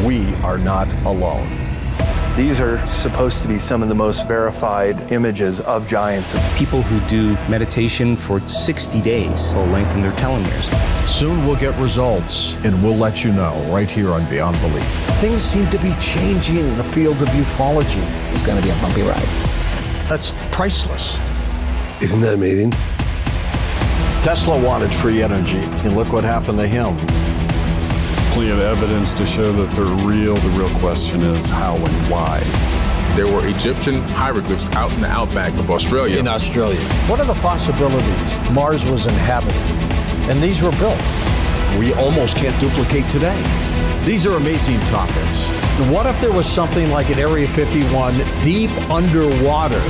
we are not alone. These are supposed to be some of the most verified images of giants. People who do meditation for 60 days will lengthen their telomeres. Soon we'll get results, and we'll let you know right here on Beyond Belief. Things seem to be changing in the field of ufology. It's going to be a bumpy ride. That's priceless. Isn't that amazing? Tesla wanted free energy, and look what happened to him. Plenty of evidence to show that they're real. The real question is how and why. There were Egyptian hieroglyphs out in the outback of Australia. In Australia. What are the possibilities? Mars was inhabited, and these were built. We almost can't duplicate today. These are amazing topics. What if there was something like at Area 51 deep underwater?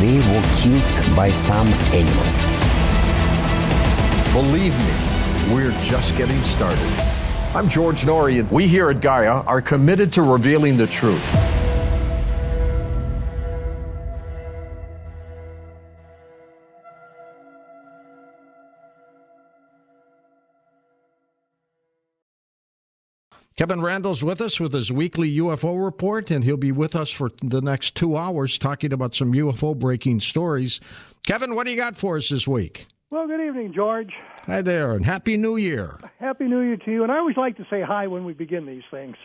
They were killed by some animal. Believe me, we're just getting started. I'm George Norrie, and we here at Gaia are committed to revealing the truth. Kevin Randall's with us with his weekly UFO report, and he'll be with us for the next 2 hours talking about some UFO breaking stories. Kevin, what do you got for us this week? Well, good evening, George. Hi there, and Happy New Year. Happy New Year to you. And I always like to say hi when we begin these things.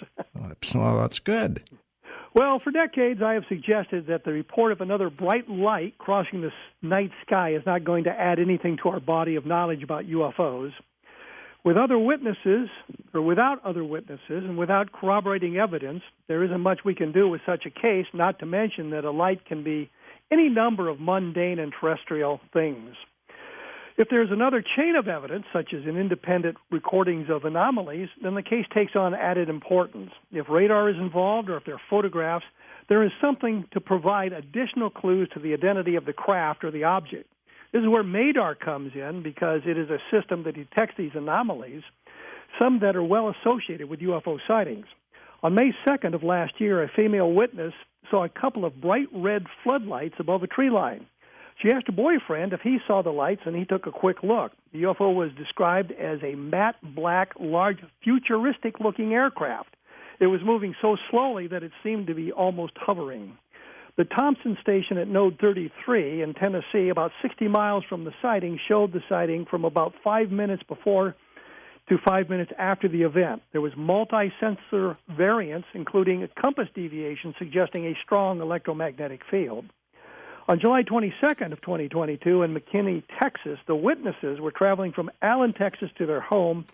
Well, that's good. Well, for decades, I have suggested that the report of another bright light crossing the night sky is not going to add anything to our body of knowledge about UFOs. With other witnesses, or without other witnesses, and without corroborating evidence, there isn't much we can do with such a case, not to mention that a light can be any number of mundane and terrestrial things. If there's another chain of evidence, such as an independent recordings of anomalies, then the case takes on added importance. If radar is involved or if there are photographs, there is something to provide additional clues to the identity of the craft or the object. This is where MADAR comes in because it is a system that detects these anomalies, some that are well associated with UFO sightings. On May 2nd of last year, a female witness saw a couple of bright red floodlights above a tree line. She asked her boyfriend if he saw the lights, and he took a quick look. The UFO was described as a matte black, large, futuristic-looking aircraft. It was moving so slowly that it seemed to be almost hovering. The Thompson station at Node 33 in Tennessee, about 60 miles from the sighting, showed the sighting from about 5 minutes before to 5 minutes after the event. There was multi-sensor variance, including a compass deviation suggesting a strong electromagnetic field. On July 22nd of 2022 in McKinney, Texas, the witnesses were traveling from Allen, Texas to their home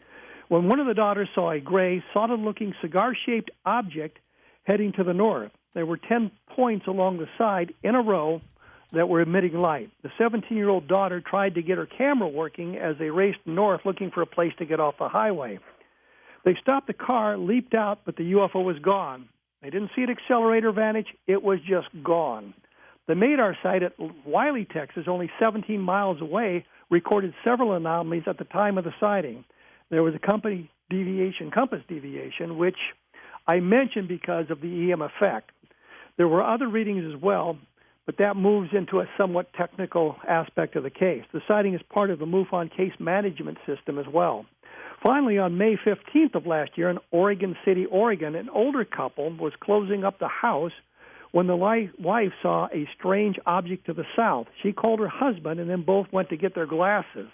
when one of the daughters saw a gray, solid-looking cigar-shaped object heading to the north. There were 10 points along the side in a row that were emitting light. The 17-year-old daughter tried to get her camera working as they raced north looking for a place to get off the highway. They stopped the car, leaped out, but the UFO was gone. They didn't see it accelerate or vanish. It was just gone. The MADAR site at Wiley, Texas, only 17 miles away, recorded several anomalies at the time of the sighting. There was a compass deviation, which I mentioned because of the EM effect. There were other readings as well, but that moves into a somewhat technical aspect of the case. The sighting is part of the MUFON case management system as well. Finally, on May 15th of last year in Oregon City, Oregon, an older couple was closing up the house when the wife saw a strange object to the south. She called her husband, and then both went to get their glasses.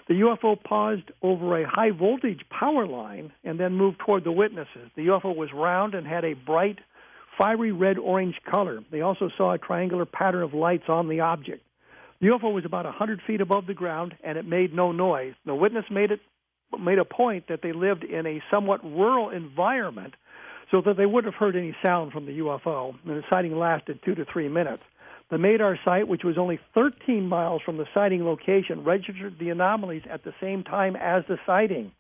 The UFO paused over a high-voltage power line and then moved toward the witnesses. The UFO was round and had a bright, fiery red-orange color. They also saw a triangular pattern of lights on the object. The UFO was about 100 feet above the ground, and it made no noise. The witness made a point that they lived in a somewhat rural environment so that they wouldn't have heard any sound from the UFO, and the sighting lasted 2 to 3 minutes. The MADAR site, which was only 13 miles from the sighting location, registered the anomalies at the same time as the sighting.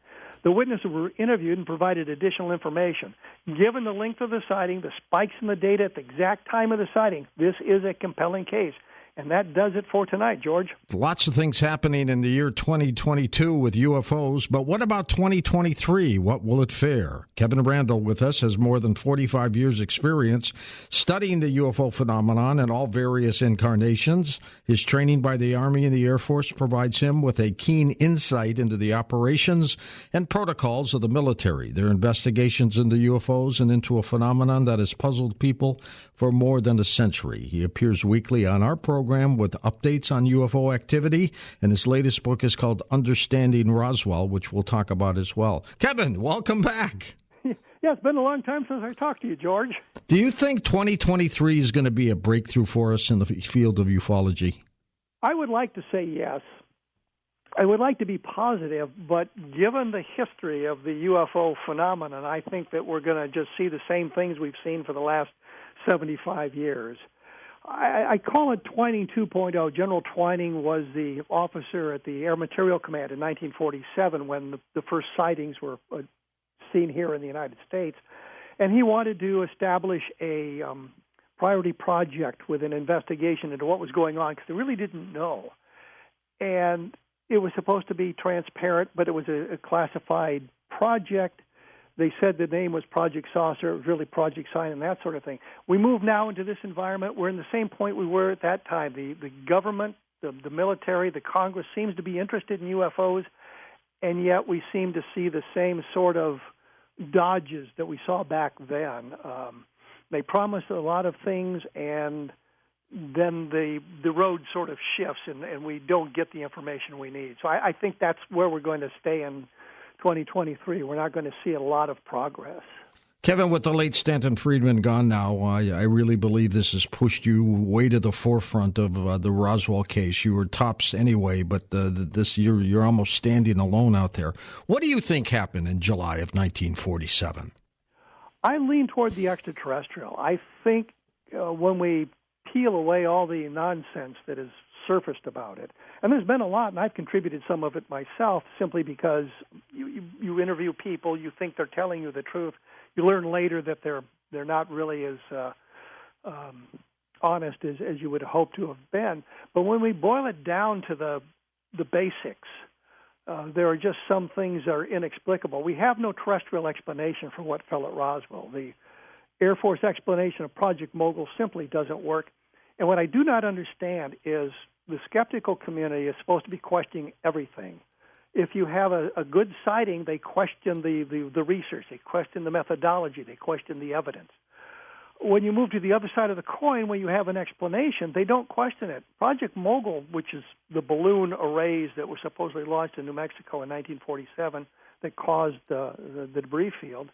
The witnesses were interviewed and provided additional information. Given the length of the sighting, the spikes in the data at the exact time of the sighting, this is a compelling case, And that does it for tonight, George. Lots of things happening in the year 2022 with UFOs, but what about 2023? What will it fare? Kevin Randall with us has more than 45 years' experience studying the UFO phenomenon in all various incarnations. His training by the Army and the Air Force provides him with a keen insight into the operations and protocols of the military, their investigations into UFOs and into a phenomenon that has puzzled people for more than a century. He appears weekly on our program with updates on UFO activity, and his latest book is called Understanding Roswell, which we'll talk about as well. Kevin, welcome back. Yeah, it's been a long time since I talked to you, George. Do you think 2023 is going to be a breakthrough for us in the field of ufology? I would like to say yes. I would like to be positive, but given the history of the UFO phenomenon, I think that we're going to just see the same things we've seen for the last 75 years. I call it Twining 2.0. General Twining was the officer at the Air Materiel Command in 1947 when the first sightings were seen here in the United States. And he wanted to establish a priority project with an investigation into what was going on because they really didn't know. And it was supposed to be transparent, but it was a classified project. They said the name was Project Saucer. It was really Project Sign and that sort of thing. We move now into this environment. We're in the same point we were at that time. The government, the military, the Congress seems to be interested in UFOs, and yet we seem to see the same sort of dodges that we saw back then. They promise a lot of things, and then the road sort of shifts, and we don't get the information we need. So I think that's where we're going to stay in 2023. We're not going to see a lot of progress. Kevin, with the late Stanton Friedman gone now, I really believe this has pushed you way to the forefront of the Roswell case. You were tops anyway, but this you're almost standing alone out there. What do you think happened in July of 1947? I lean toward the extraterrestrial. I think when we peel away all the nonsense that is surfaced about it, and there's been a lot, and I've contributed some of it myself simply because you interview people, you think they're telling you the truth. You learn later that they're not really as honest as you would hope to have been. But when we boil it down to the basics, there are just some things that are inexplicable. We have no terrestrial explanation for what fell at Roswell. The Air Force explanation of Project Mogul simply doesn't work. And what I do not understand is the skeptical community is supposed to be questioning everything. If you have a good sighting, they question the research, they question the methodology, they question the evidence. When you move to the other side of the coin, when you have an explanation, they don't question it. Project Mogul, which is the balloon arrays that were supposedly launched in New Mexico in 1947 that caused the debris field,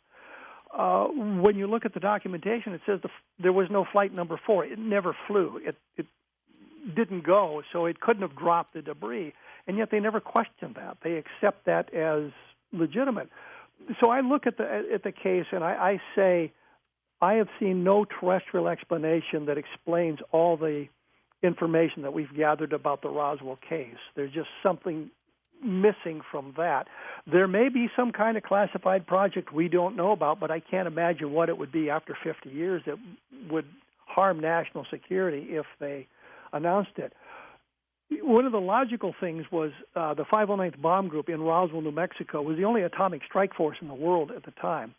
when you look at the documentation, it says there was no flight number 4. It never flew. It didn't go, so it couldn't have dropped the debris. And yet they never questioned that. They accept that as legitimate. So I look at the case and I say I have seen no terrestrial explanation that explains all the information that we've gathered about the Roswell case. There's just something missing from that. There may be some kind of classified project we don't know about, but I can't imagine what it would be after 50 years that would harm national security if they announced it. One of the logical things was the 509th Bomb Group in Roswell, New Mexico, was the only atomic strike force in the world at the time.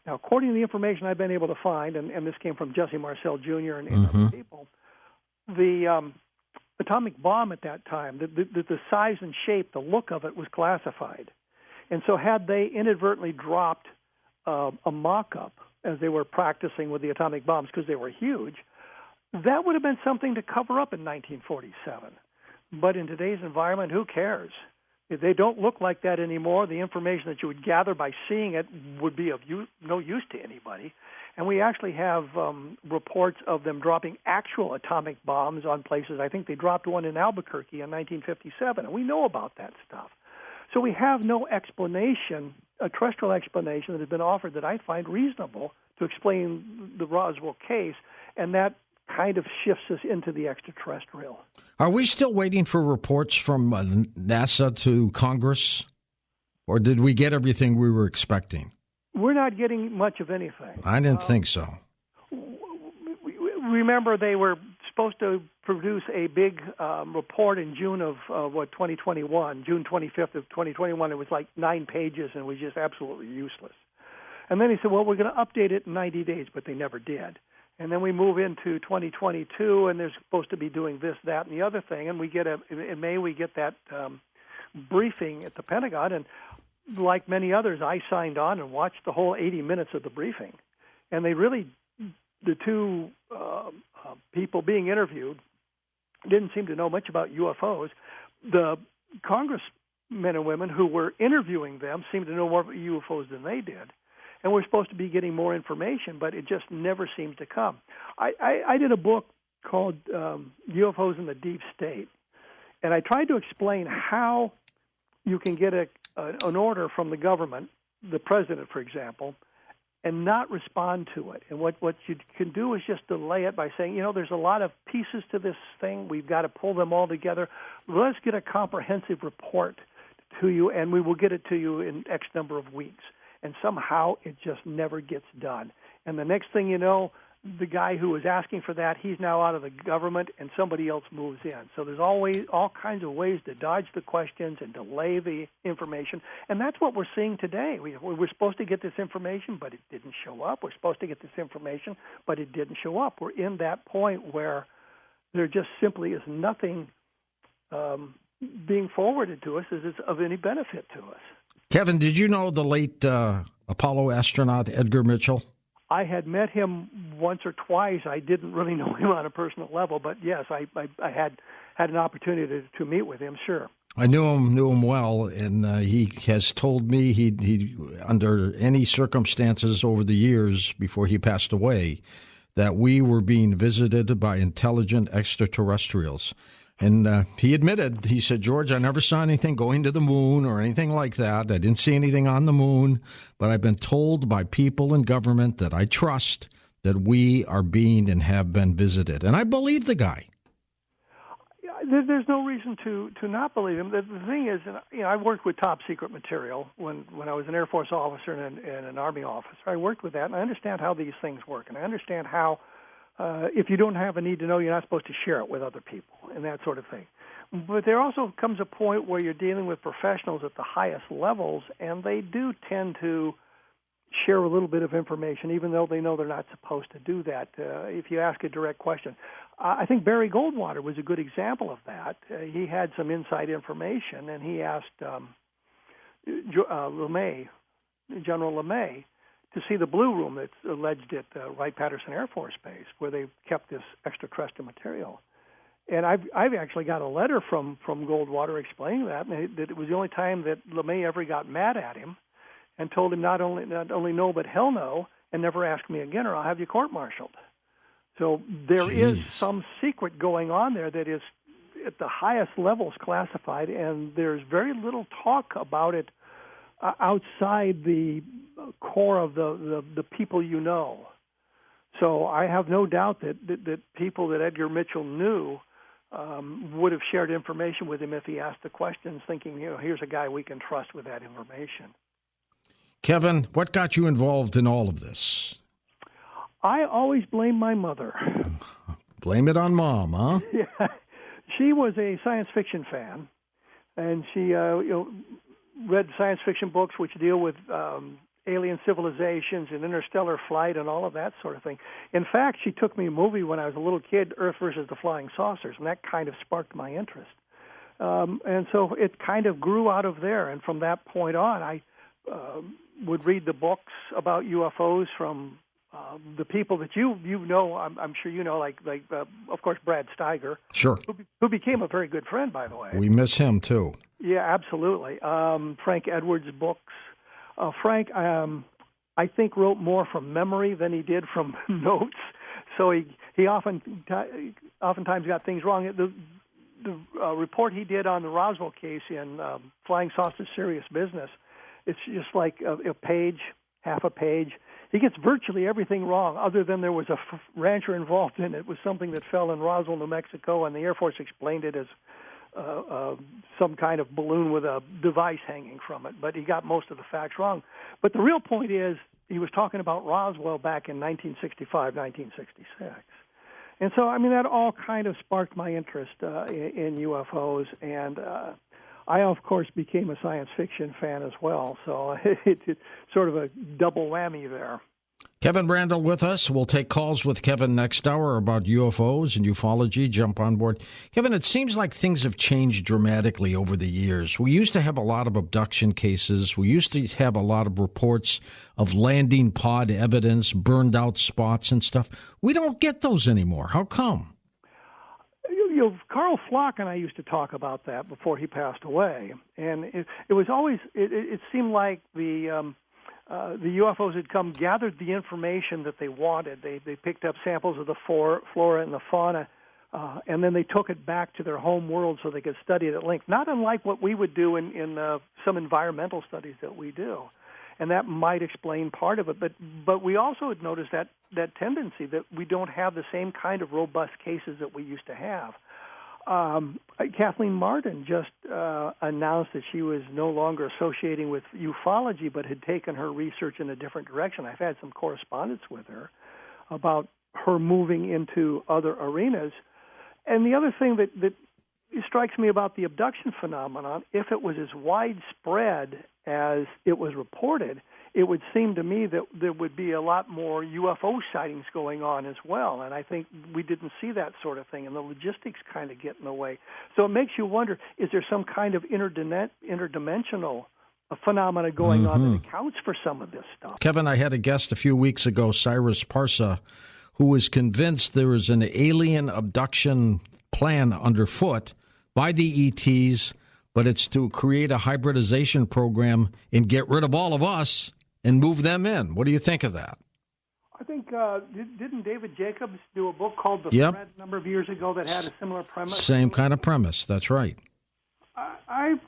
Now, according to the information I've been able to find, and this came from Jesse Marcel Jr. and other people, the atomic bomb at that time, the size and shape, the look of it was classified. And so had they inadvertently dropped a mock-up as they were practicing with the atomic bombs because they were huge, that would have been something to cover up in 1947. But in today's environment, who cares? If they don't look like that anymore, the information that you would gather by seeing it would be of no use to anybody. And we actually have reports of them dropping actual atomic bombs on places. I think they dropped one in Albuquerque in 1957, and we know about that stuff. So we have no explanation, a terrestrial explanation that has been offered that I find reasonable to explain the Roswell case, and that kind of shifts us into the extraterrestrial. Are we still waiting for reports from NASA to Congress, or did we get everything we were expecting? We're not getting much of anything. I didn't think so. Remember, they were supposed to produce a big report in June of 2021, June 25th of 2021. It was like 9 pages, and it was just absolutely useless. And then he said, well, we're going to update it in 90 days, but they never did. And then we move into 2022, and they're supposed to be doing this, that, and the other thing. And in May, we get that briefing at the Pentagon. And like many others, I signed on and watched the whole 80 minutes of the briefing. And they really, the two people being interviewed didn't seem to know much about UFOs. The congressmen and women who were interviewing them seemed to know more about UFOs than they did. And we're supposed to be getting more information, but it just never seems to come. I did a book called UFOs in the Deep State, and I tried to explain how you can get an order from the government, the president, for example, and not respond to it. And what you can do is just delay it by saying, there's a lot of pieces to this thing. We've got to pull them all together. Let's get a comprehensive report to you, and we will get it to you in X number of weeks. And somehow it just never gets done. And the next thing you know, the guy who was asking for that, he's now out of the government, and somebody else moves in. So there's always all kinds of ways to dodge the questions and delay the information. And that's what we're seeing today. We're supposed to get this information, but it didn't show up. We're supposed to get this information, but it didn't show up. We're in that point where there just simply is nothing being forwarded to us as is of any benefit to us. Kevin, did you know the late Apollo astronaut Edgar Mitchell? I had met him once or twice. I didn't really know him on a personal level, but yes, I had an opportunity to meet with him, sure. I knew him well, and he has told me he under any circumstances over the years before he passed away, that we were being visited by intelligent extraterrestrials. And he admitted, he said, George, I never saw anything going to the moon or anything like that. I didn't see anything on the moon, but I've been told by people in government that I trust that we are being and have been visited. And I believe the guy. There's no reason to not believe him. The thing is, I worked with top secret material when I was an Air Force officer and an Army officer. I worked with that, and I understand how these things work, and I understand how if you don't have a need to know, you're not supposed to share it with other people and that sort of thing. But there also comes a point where you're dealing with professionals at the highest levels, and they do tend to share a little bit of information, even though they know they're not supposed to do that. If you ask a direct question, I think Barry Goldwater was a good example of that. He had some inside information, and he asked LeMay, General LeMay, to see the Blue Room that's alleged at Wright-Patterson Air Force Base, where they kept this extraterrestrial material. And I've actually got a letter from Goldwater explaining that it was the only time that LeMay ever got mad at him and told him not only no, but hell no, and never ask me again or I'll have you court-martialed. So there is some secret going on there that is at the highest levels classified, and there's very little talk about it outside the core of the people you know. So I have no doubt that people that Edgar Mitchell knew would have shared information with him if he asked the questions, thinking, here's a guy we can trust with that information. Kevin, what got you involved in all of this? I always blame my mother. Blame it on Mom, huh? Yeah. She was a science fiction fan, and she read science fiction books which deal with alien civilizations and interstellar flight and all of that sort of thing. In fact, she took me a movie when I was a little kid, Earth versus the Flying Saucers, and that kind of sparked my interest. And so it kind of grew out of there, and from that point on, I would read the books about UFOs from the people that you know, I'm sure you know, like of course, Brad Steiger. Sure. Who became a very good friend, by the way. We miss him, too. Yeah, absolutely. Frank Edwards' books. Frank, I think, wrote more from memory than he did from notes, so he oftentimes got things wrong. The report he did on the Roswell case in Flying Saucer Serious Business, it's just like a page, half a page. He gets virtually everything wrong, other than there was a rancher involved in it. It was something that fell in Roswell, New Mexico, and the Air Force explained it as some kind of balloon with a device hanging from it. But he got most of the facts wrong. But the real point is he was talking about Roswell back in 1965, 1966. And so, I mean, that all kind of sparked my interest in UFOs, and I, of course, became a science fiction fan as well, so it's sort of a double whammy there. Kevin Randall with us. We'll take calls with Kevin next hour about UFOs and ufology. Jump on board. Kevin, it seems like things have changed dramatically over the years. We used to have a lot of abduction cases. We used to have a lot of reports of landing pod evidence, burned out spots and stuff. We don't get those anymore. How come? Carl Flock and I used to talk about that before he passed away, and it was always, it seemed like the UFOs had come, gathered the information that they wanted. They picked up samples of the flora and the fauna, and then they took it back to their home world so they could study it at length, not unlike what we would do in some environmental studies that we do. And that might explain part of it. But we also had noticed that tendency that we don't have the same kind of robust cases that we used to have. Kathleen Martin just announced that she was no longer associating with ufology, but had taken her research in a different direction. I've had some correspondence with her about her moving into other arenas. And the other thing that strikes me about the abduction phenomenon, if it was as widespread as it was reported, it would seem to me that there would be a lot more UFO sightings going on as well. And I think we didn't see that sort of thing, and the logistics kind of get in the way. So it makes you wonder, is there some kind of interdimensional phenomena going on that accounts for some of this stuff? Kevin, I had a guest a few weeks ago, Cyrus Parsa, who was convinced there was an alien abduction plan underfoot by the ETs, but it's to create a hybridization program and get rid of all of us and move them in. What do you think of that? I think, didn't David Jacobs do a book called The Yep. Thread a number of years ago that had a similar premise? Same kind of premise. That's right. I'm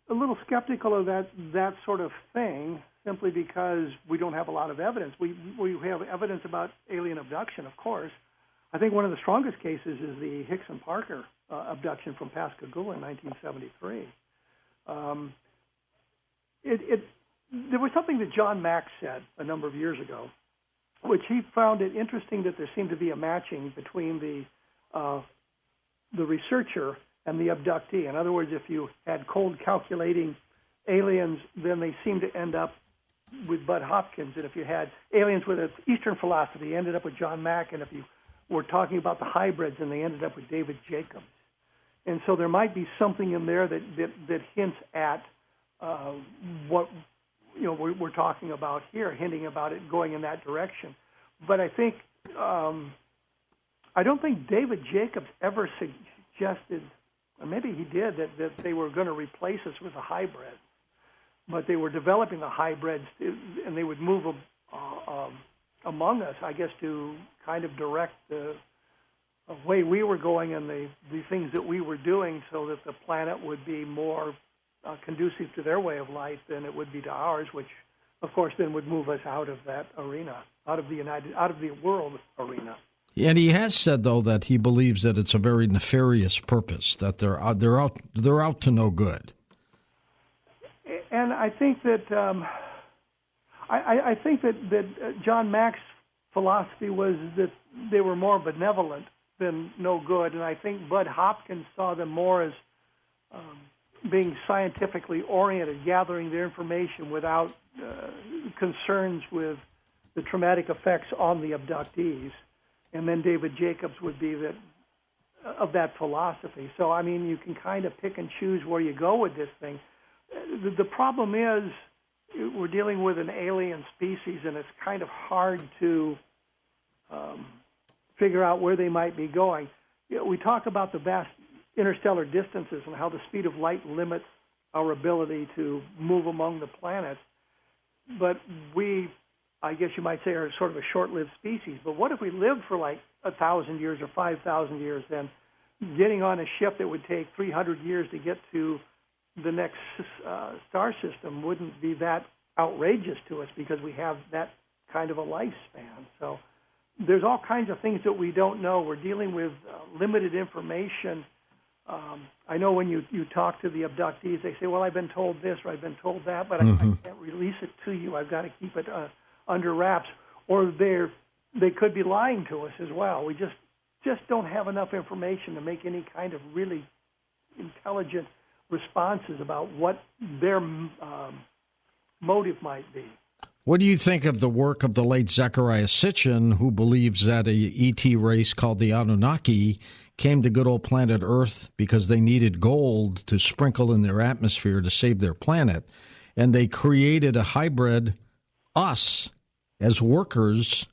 a little skeptical of that sort of thing, simply because we don't have a lot of evidence. We have evidence about alien abduction, of course. I think one of the strongest cases is the Hickson Parker abduction from Pascagoula in 1973. There was something that John Mack said a number of years ago, which he found it interesting that there seemed to be a matching between the researcher and the abductee. In other words, if you had cold calculating aliens, then they seemed to end up with Bud Hopkins. And if you had aliens with an Eastern philosophy, you ended up with John Mack. And if you were talking about the hybrids, and they ended up with David Jacobs. And so there might be something in there that hints at what we're talking about here, hinting about it going in that direction. But I think I don't think David Jacobs ever suggested, or maybe he did, that they were going to replace us with a hybrid. But they were developing the hybrids, and they would move among us, I guess, to kind of direct the way we were going and the things that we were doing, so that the planet would be more conducive to their way of life than it would be to ours, which, of course, then would move us out of that arena, out of the world arena. And he has said, though, that he believes that it's a very nefarious purpose, that they're out to no good. And I think that I think that John Mack's philosophy was that they were more benevolent than no good, and I think Bud Hopkins saw them more as being scientifically oriented, gathering their information without concerns with the traumatic effects on the abductees. And then David Jacobs would be of that philosophy. So, I mean, you can kind of pick and choose where you go with this thing. The problem is we're dealing with an alien species, and it's kind of hard to figure out where they might be going. We talk about the vast interstellar distances and how the speed of light limits our ability to move among the planets. But we, I guess you might say, are sort of a short-lived species. But what if we lived for like 1,000 years or 5,000 years? Then getting on a ship that would take 300 years to get to the next star system wouldn't be that outrageous to us, because we have that kind of a lifespan. So there's all kinds of things that we don't know. We're dealing with limited information. I know when you talk to the abductees, they say, well, I've been told this or I've been told that, but I can't release it to you. I've got to keep it under wraps. Or they could be lying to us as well. We just just don't have enough information to make any kind of really intelligent responses about what their motive might be. What do you think of the work of the late Zecharia Sitchin, who believes that a ET race called the Anunnaki came to good old planet Earth because they needed gold to sprinkle in their atmosphere to save their planet, and they created a hybrid, us, as workers,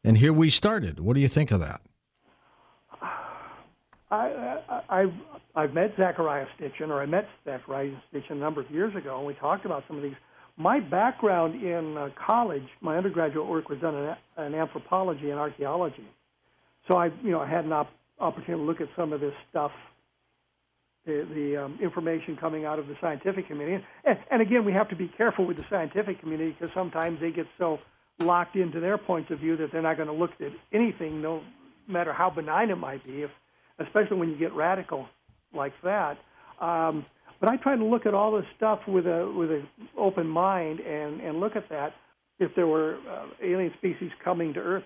and here we started. What do you think of that? I've met Zecharia Sitchin, or I met Zecharia Sitchin a number of years ago, and we talked about some of these. My background in college, my undergraduate work was done in anthropology and archaeology. So I had an opportunity to look at some of this stuff, the information coming out of the scientific community. And again, we have to be careful with the scientific community because sometimes they get so locked into their points of view that they're not going to look at anything, no matter how benign it might be, especially when you get radical like that. But I try to look at all this stuff with an open mind and look at that. If there were alien species coming to Earth,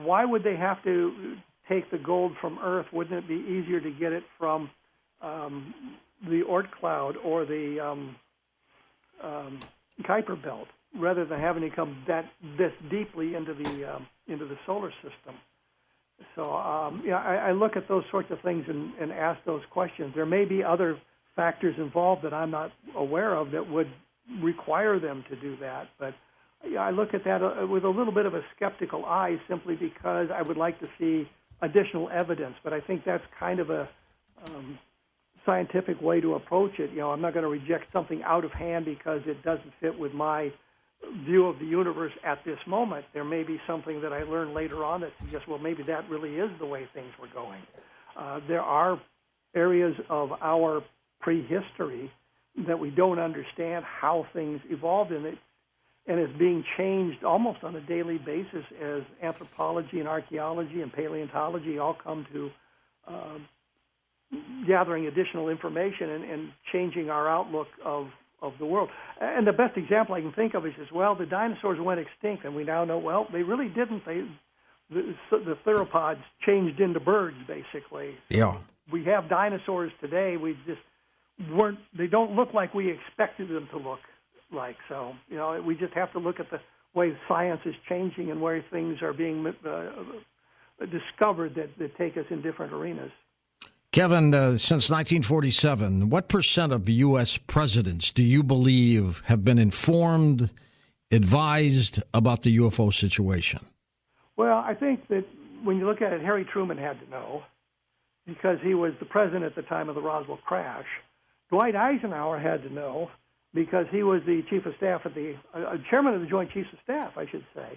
why would they have to take the gold from Earth? Wouldn't it be easier to get it from the Oort cloud or the Kuiper belt rather than having to come this deeply into the solar system? So I look at those sorts of things and ask those questions. There may be other factors involved that I'm not aware of that would require them to do that. But I look at that with a little bit of a skeptical eye simply because I would like to see additional evidence. But I think that's kind of a scientific way to approach it. I'm not going to reject something out of hand because it doesn't fit with my view of the universe at this moment. There may be something that I learn later on that suggests, well, maybe that really is the way things were going. There are areas of our prehistory that we don't understand how things evolved in it, and it's being changed almost on a daily basis as anthropology and archaeology and paleontology all come to gathering additional information and changing our outlook of the world. And the best example I can think of is, well, the dinosaurs went extinct, and we now know, well, they really didn't. The theropods changed into birds, basically. Yeah. We have dinosaurs today. We just they don't look like we expected them to look like. So, we just have to look at the way science is changing and where things are being discovered that take us in different arenas. Kevin, since 1947, what percent of U.S. presidents do you believe have been informed, advised about the UFO situation? Well, I think that when you look at it, Harry Truman had to know because he was the president at the time of the Roswell crash. Dwight Eisenhower had to know because he was the chief of staff chairman of the Joint Chiefs of Staff, I should say,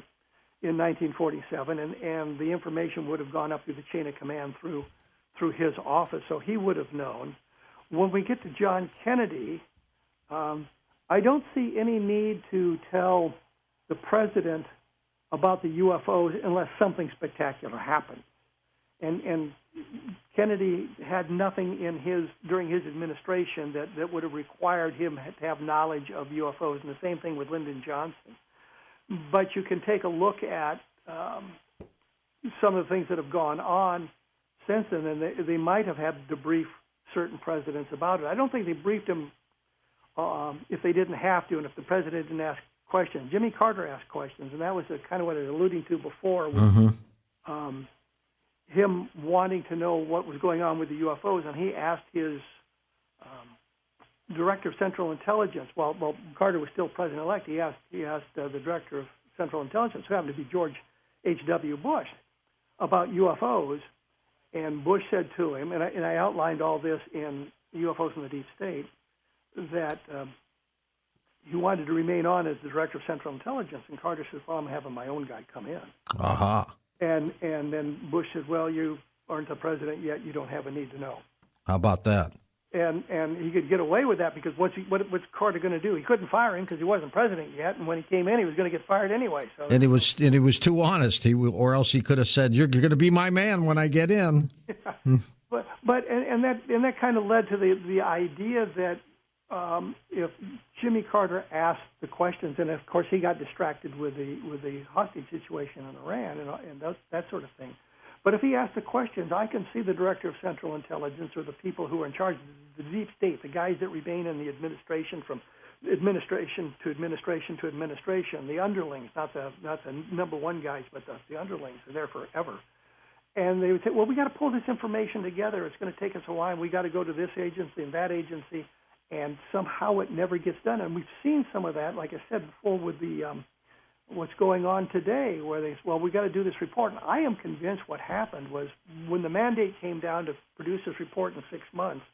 in 1947, and the information would have gone up through the chain of command through his office, so he would have known. When we get to John Kennedy, I don't see any need to tell the president about the UFOs unless something spectacular happens. And Kennedy had nothing during his administration that would have required him to have knowledge of UFOs, and the same thing with Lyndon Johnson. But you can take a look at some of the things that have gone on since then, and they might have had to brief certain presidents about it. I don't think they briefed him if they didn't have to, and if the president didn't ask questions. Jimmy Carter asked questions, and that was kind of what I was alluding to before, with him wanting to know what was going on with the UFOs, and he asked his director of Central Intelligence. While Carter was still president-elect, he asked the director of Central Intelligence, who happened to be George H.W. Bush, about UFOs. And Bush said to him, and I outlined all this in UFOs in the Deep State, that he wanted to remain on as the director of Central Intelligence. And Carter said, well, I'm having my own guy come in. Aha. And then Bush said, well, you aren't the president yet. You don't have a need to know. How about that? And he could get away with that because what's Carter going to do? He couldn't fire him because he wasn't president yet, and when he came in, he was going to get fired anyway. So, and he was too honest. Or else he could have said, "You're going to be my man when I get in." Yeah. But that kind of led to the idea that if Jimmy Carter asked the questions, and of course he got distracted with the hostage situation in Iran and that sort of thing. But if he asks the questions, I can see the Director of Central Intelligence or the people who are in charge, the deep state, the guys that remain in the administration from administration to administration to administration, the underlings, not the number one guys, but the underlings are there forever. And they would say, well, we got to pull this information together. It's going to take us a while. And we got to go to this agency and that agency, and somehow it never gets done. And we've seen some of that, like I said before, with the what's going on today, where they say, well, we got to do this report. And I am convinced what happened was when the mandate came down to produce this report in 6 months,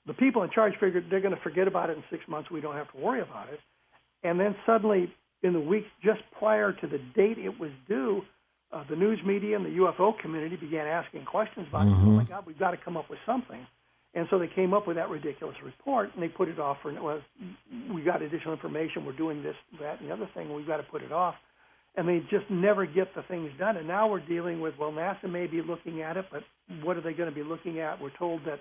the people in charge figured they're going to forget about it in 6 months. We don't have to worry about it. And then suddenly, in the weeks just prior to the date it was due, the news media and the UFO community began asking questions about it. Oh, my God, we've got to come up with something. And so they came up with that ridiculous report, and they put it off for, well, we got additional information, we're doing this, that, and the other thing, and we've got to put it off. And they just never get the things done. And now we're dealing with, well, NASA may be looking at it, but what are they going to be looking at? We're told that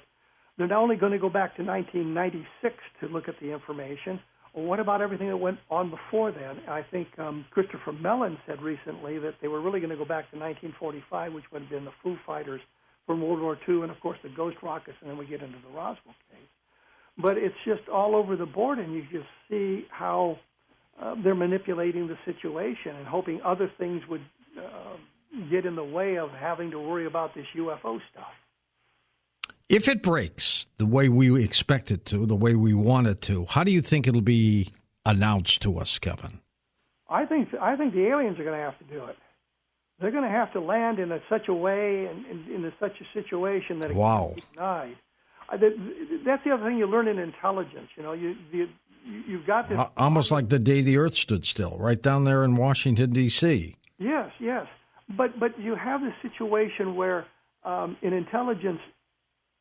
they're not only going to go back to 1996 to look at the information. Well, what about everything that went on before then? I think Christopher Mellon said recently that they were really going to go back to 1945, which would have been the Foo Fighters from World War II, and, of course, the Ghost Rockets, and then we get into the Roswell case. But it's just all over the board, and you just see how they're manipulating the situation and hoping other things would get in the way of having to worry about this UFO stuff. If it breaks the way we expect it to, the way we want it to, how do you think it'll be announced to us, Kevin? I think the aliens are going to have to do it. They're going to have to land in such a way and in such a situation that it can't be denied. That's the other thing you learn in intelligence. You know, you've got this almost like the day the Earth stood still, right down there in Washington D.C. Yes, but you have this situation where in intelligence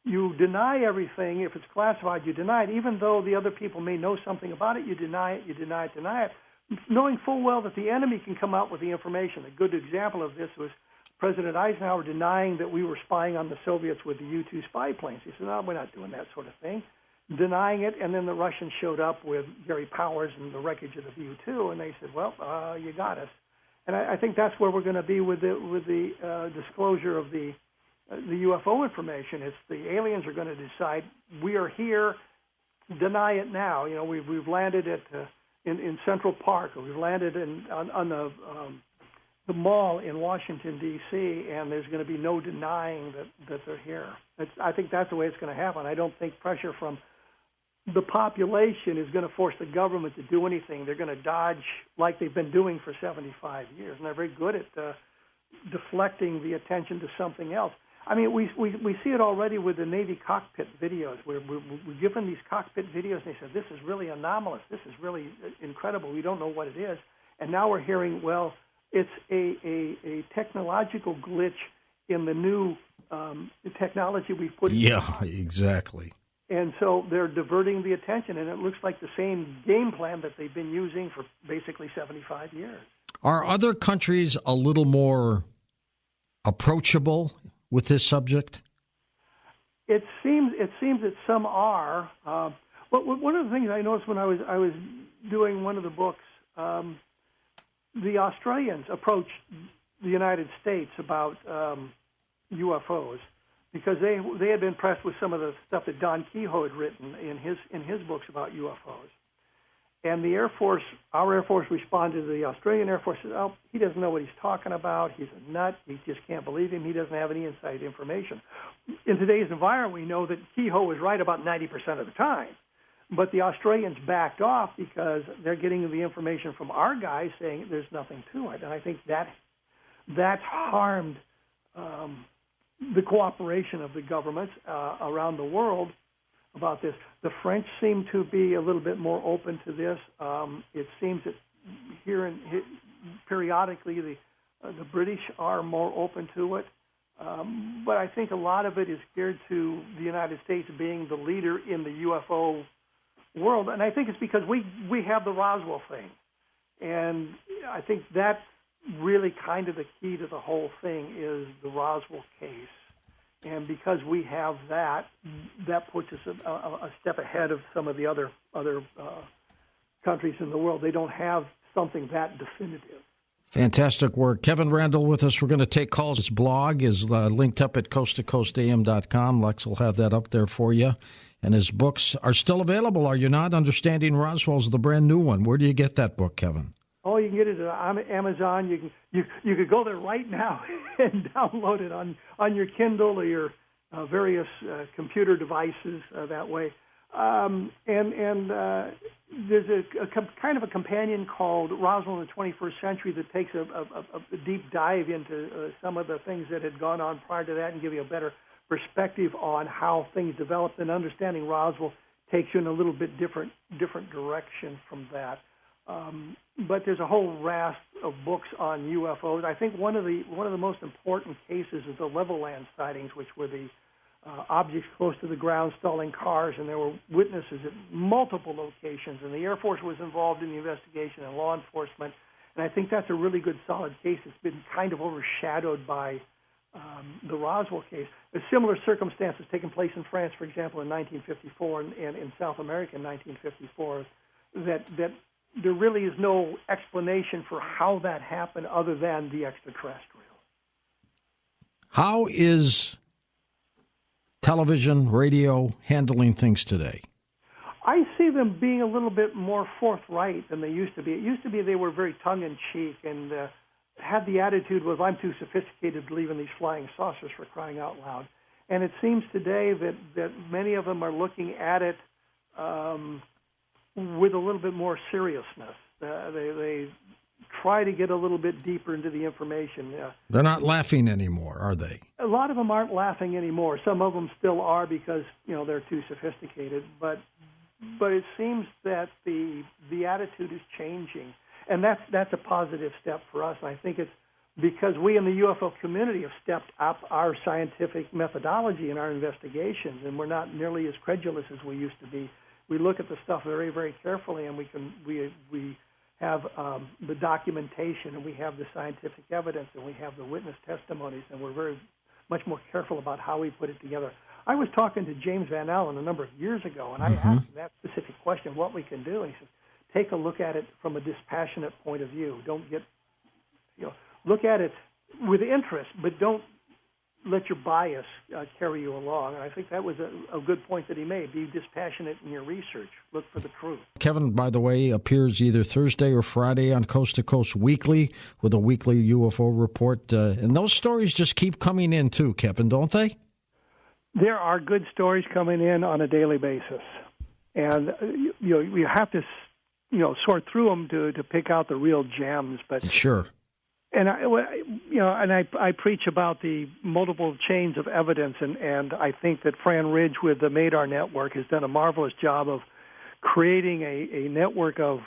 you deny everything. If it's classified, you deny it, even though the other people may know something about it. You deny it, knowing full well that the enemy can come out with the information. A good example of this was President Eisenhower denying that we were spying on the Soviets with the U-2 spy planes. He said, no, we're not doing that sort of thing. Denying it, and then the Russians showed up with Gary Powers and the wreckage of the U-2, and they said, well, you got us. And I think that's where we're going to be with the disclosure of the UFO information. It's the aliens are going to decide, we are here, deny it now. You know, we've landed at in Central Park, or we've landed on the mall in Washington, D.C., and there's going to be no denying that they're here. I think that's the way it's going to happen. I don't think pressure from the population is going to force the government to do anything. They're going to dodge like they've been doing for 75 years, and they're very good at deflecting the attention to something else. I mean, we see it already with the Navy cockpit videos, where we're given these cockpit videos, and they say, this is really anomalous, this is really incredible, we don't know what it is. And now we're hearing, well, it's a technological glitch in the new technology we've put in. Yeah, exactly. And so they're diverting the attention, and it looks like the same game plan that they've been using for basically 75 years. Are other countries a little more approachable with this subject? It seems that some are. But one of the things I noticed when I was doing one of the books, the Australians approached the United States about UFOs because they had been impressed with some of the stuff that Don Kehoe had written in his books about UFOs. And the Air Force, our Air Force, responded to the Australian Air Force, said, oh, he doesn't know what he's talking about. He's a nut. We just can't believe him. He doesn't have any inside information. In today's environment, we know that Kehoe was right about 90% of the time. But the Australians backed off because they're getting the information from our guys saying there's nothing to it. And I think that's harmed the cooperation of the governments around the world about this. The French seem to be a little bit more open to this. It seems that periodically the British are more open to it. But I think a lot of it is geared to the United States being the leader in the UFO world. And I think it's because we have the Roswell thing. And I think that's really kind of the key to the whole thing is the Roswell case. And because we have that puts us a step ahead of some of the other countries in the world. They don't have something that definitive. Fantastic work. Kevin Randall with us. We're going to take calls. His blog is linked up at coasttocoastam.com. Lex will have that up there for you. And his books are still available, are you not? Understanding Roswell's the brand new one. Where do you get that book, Kevin? Oh, you can get it on Amazon. You could go there right now and download it on your Kindle or your various computer devices that way. And there's a kind of a companion called Roswell in the 21st Century that takes a deep dive into some of the things that had gone on prior to that and give you a better perspective on how things developed. And understanding Roswell takes you in a little bit different direction from that. But there's a whole raft of books on UFOs. I think one of the most important cases is the level land sightings, which were the objects close to the ground stalling cars, and there were witnesses at multiple locations, and the Air Force was involved in the investigation and law enforcement, and I think that's a really good, solid case. It's been kind of overshadowed by the Roswell case. A similar circumstances taken place in France, for example, in 1954, and in South America in 1954, that there really is no explanation for how that happened other than the extraterrestrial. How is television, radio handling things today? I see them being a little bit more forthright than they used to be. It used to be they were very tongue-in-cheek and had the attitude was, I'm too sophisticated to believe in these flying saucers, for crying out loud. And it seems today that many of them are looking at it with a little bit more seriousness. They try to get a little bit deeper into the information. They're not laughing anymore, are they? A lot of them aren't laughing anymore. Some of them still are because they're too sophisticated. But it seems that the attitude is changing, and that's a positive step for us. I think it's because we in the UFO community have stepped up our scientific methodology in our investigations, and we're not nearly as credulous as we used to be. We look at the stuff very, very carefully, and we have the documentation, and we have the scientific evidence, and we have the witness testimonies, and we're very much more careful about how we put it together. I was talking to James Van Allen a number of years ago, and I asked him that specific question, what we can do. And he said, take a look at it from a dispassionate point of view. Don't get, look at it with interest, but don't let your bias carry you along. And I think that was a good point that he made. Be dispassionate in your research. Look for the truth. Kevin, by the way, appears either Thursday or Friday on Coast to Coast Weekly with a weekly UFO report. And those stories just keep coming in too, Kevin, don't they? There are good stories coming in on a daily basis. And you have to sort through them to pick out the real gems. But sure. And I preach about the multiple chains of evidence, and I think that Fran Ridge with the Madar Network has done a marvelous job of creating a network of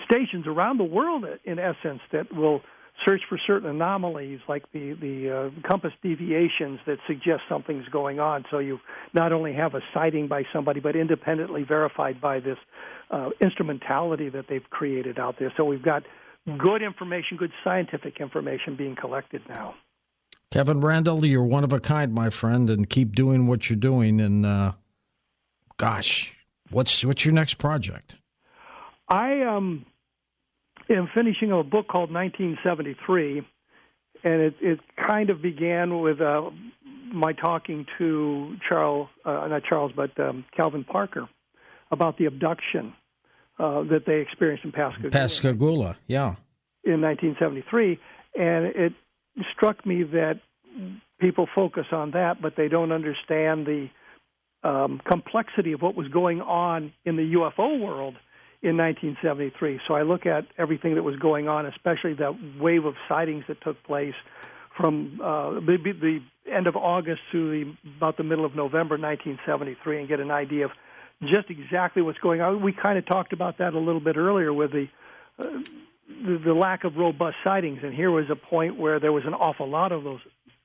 stations around the world, in essence, that will search for certain anomalies like the compass deviations that suggest something's going on. So you not only have a sighting by somebody, but independently verified by this instrumentality that they've created out there. So we've got good information, good scientific information being collected now. Kevin Randall, you're one of a kind, my friend, and keep doing what you're doing. And gosh, what's your next project? I am finishing a book called 1973, and it kind of began with my talking to Calvin Parker about the abduction that they experienced in Pascagoula, yeah. In 1973. And it struck me that people focus on that, but they don't understand the complexity of what was going on in the UFO world in 1973. So I look at everything that was going on, especially that wave of sightings that took place from the end of August to about the middle of November 1973, and get an idea of just exactly what's going on. We kind of talked about that a little bit earlier with the lack of robust sightings, and here was a point where there was an awful lot of those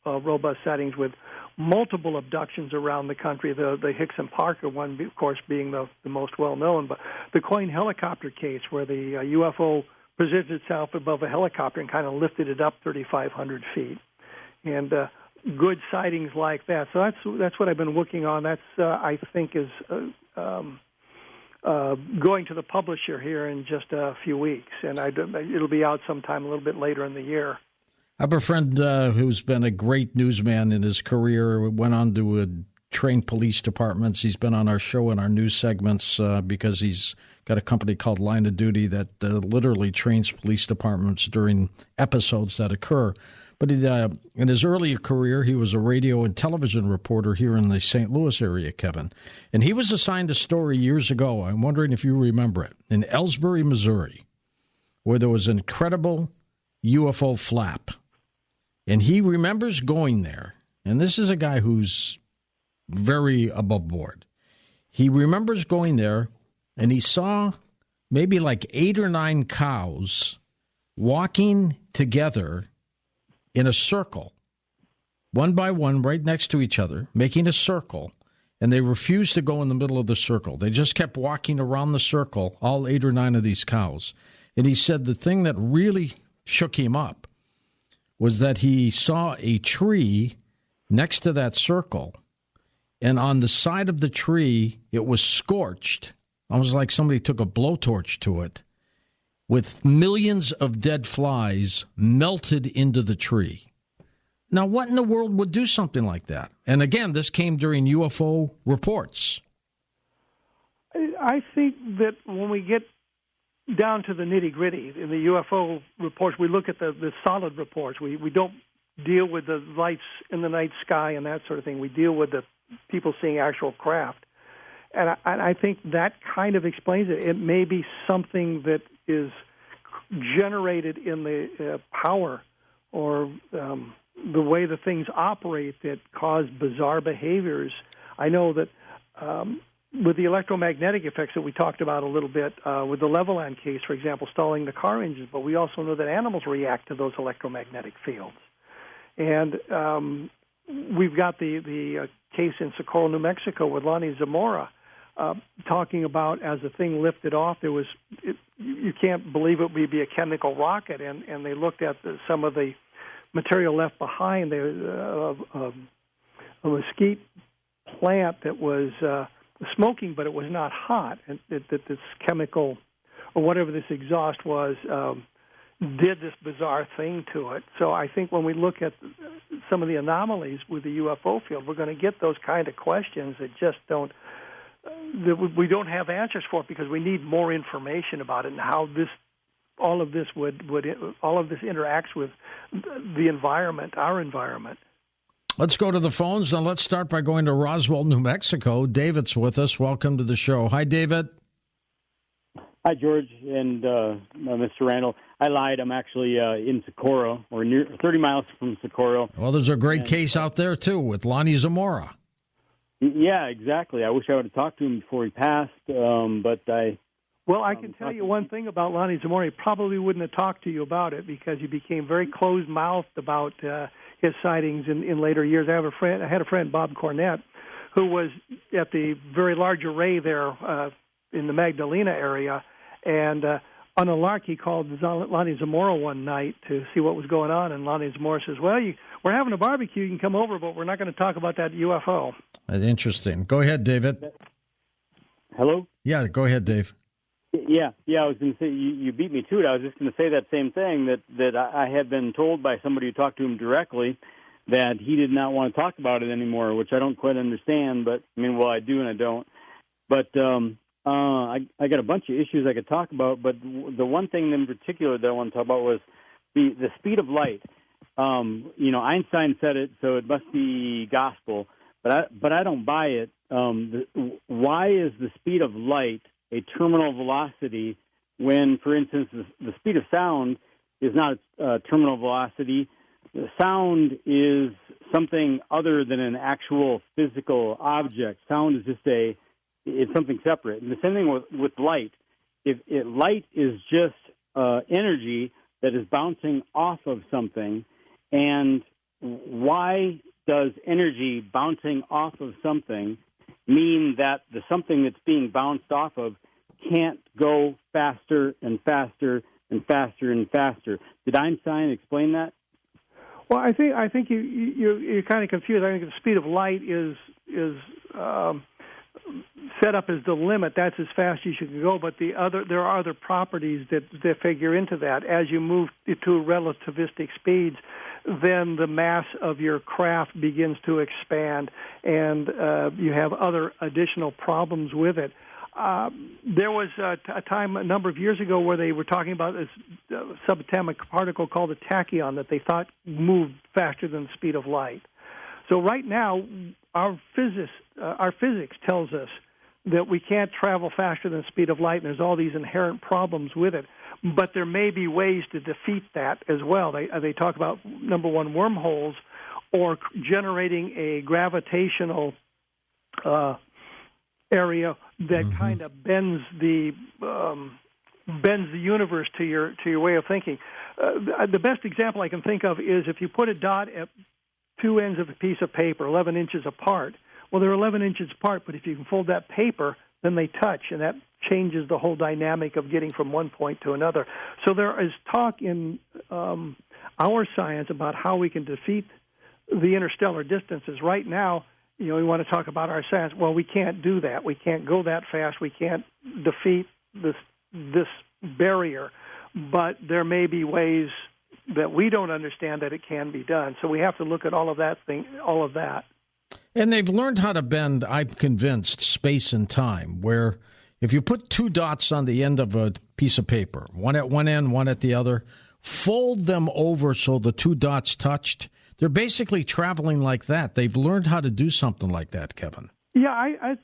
robust sightings with multiple abductions around the country. The Hicks and Parker one, of course, being the most well-known, but the Coyne helicopter case where the UFO positioned itself above a helicopter and kind of lifted it up 3,500 feet. And good sightings like that. So that's what I've been working on. That's I think is going to the publisher here in just a few weeks, and it'll be out sometime a little bit later in the year. I have a friend who's been a great newsman in his career, went on to train police departments. He's been on our show in our news segments because he's got a company called Line of Duty that literally trains police departments during episodes that occur. But in his earlier career, he was a radio and television reporter here in the St. Louis area, Kevin. And he was assigned a story years ago, I'm wondering if you remember it, in Ellsbury, Missouri, where there was an incredible UFO flap. And he remembers going there, and this is a guy who's very above board. He remembers going there, and he saw maybe like 8 or 9 cows walking together in a circle, one by one, right next to each other, making a circle, and they refused to go in the middle of the circle. They just kept walking around the circle, all 8 or 9 of these cows. And he said the thing that really shook him up was that he saw a tree next to that circle, and on the side of the tree, it was scorched, almost like somebody took a blowtorch to it, with millions of dead flies melted into the tree. Now, what in the world would do something like that? And again, this came during UFO reports. I think that when we get down to the nitty-gritty in the UFO reports, we look at the solid reports. We don't deal with the lights in the night sky and that sort of thing. We deal with the people seeing actual craft. And I think that kind of explains it. It may be something that is generated in the power or the way the things operate that cause bizarre behaviors. I know that with the electromagnetic effects that we talked about a little bit, with the Leveland case, for example, stalling the car engines, but we also know that animals react to those electromagnetic fields. And we've got the case in Socorro, New Mexico with Lonnie Zamora, talking about as the thing lifted off, you can't believe it would be a chemical rocket, and they looked at some of the material left behind. There was a mesquite plant that was smoking, but it was not hot, and that this chemical or whatever this exhaust was did this bizarre thing to it. So I think when we look at some of the anomalies with the UFO field, we're going to get those kind of questions that just don't. That we don't have answers for it because we need more information about it and how all of this interacts with the environment, our environment. Let's go to the phones, and let's start by going to Roswell, New Mexico. David's with us. Welcome to the show. Hi, David. Hi, George and Mr. Randall. I lied. I'm actually in Socorro, or near 30 miles from Socorro. Well, there's a great case out there, too, with Lonnie Zamora. Yeah, exactly. I wish I would have talked to him before he passed, but I... Well, I can tell you one thing about Lonnie Zamora. He probably wouldn't have talked to you about it because he became very closed-mouthed about his sightings in later years. I had a friend, Bob Cornett, who was at the very large array there in the Magdalena area, and on a lark, he called Lonnie Zamora one night to see what was going on, and Lonnie Zamora says, well, we're having a barbecue. You can come over, but we're not going to talk about that UFO. That's interesting. Go ahead, David. Hello? Yeah, go ahead, Dave. Yeah. I was going to say, you beat me to it. I was just going to say that same thing, that I had been told by somebody who talked to him directly that he did not want to talk about it anymore, which I don't quite understand, but, I do and I don't. But I got a bunch of issues I could talk about, but the one thing in particular that I want to talk about was the speed of light. Einstein said it, so it must be gospel, but I don't buy it. Why is the speed of light a terminal velocity when, for instance, the speed of sound is not a terminal velocity? The sound is something other than an actual physical object. Sound is just it's something separate. And the same thing with light. If light is just energy that is bouncing off of something, and why does energy bouncing off of something mean that the something that's being bounced off of can't go faster and faster and faster and faster? Did Einstein explain that? Well, I think you're kind of confused. I think the speed of light is set up as the limit. That's as fast as you can go. But there are other properties that figure into that. As you move to relativistic speeds, then the mass of your craft begins to expand, and you have other additional problems with it. There was a time a number of years ago where they were talking about this subatomic particle called a tachyon that they thought moved faster than the speed of light. So right now, our physics tells us that we can't travel faster than the speed of light, and there's all these inherent problems with it. But there may be ways to defeat that as well. They talk about, number one, wormholes, or generating a gravitational area that kind of bends the universe to your way of thinking. The best example I can think of is if you put a dot at two ends of a piece of paper, 11 inches apart. Well, they're 11 inches apart, but if you can fold that paper, then they touch, and that changes the whole dynamic of getting from one point to another. So there is talk in our science about how we can defeat the interstellar distances. Right now, we want to talk about our science. Well, we can't do that. We can't go that fast. We can't defeat this barrier. But there may be ways that we don't understand that it can be done. So we have to look at all of that. And they've learned how to bend, I'm convinced, space and time, where if you put two dots on the end of a piece of paper, one at one end, one at the other, fold them over so the two dots touched, they're basically traveling like that. They've learned how to do something like that, Kevin. Yeah,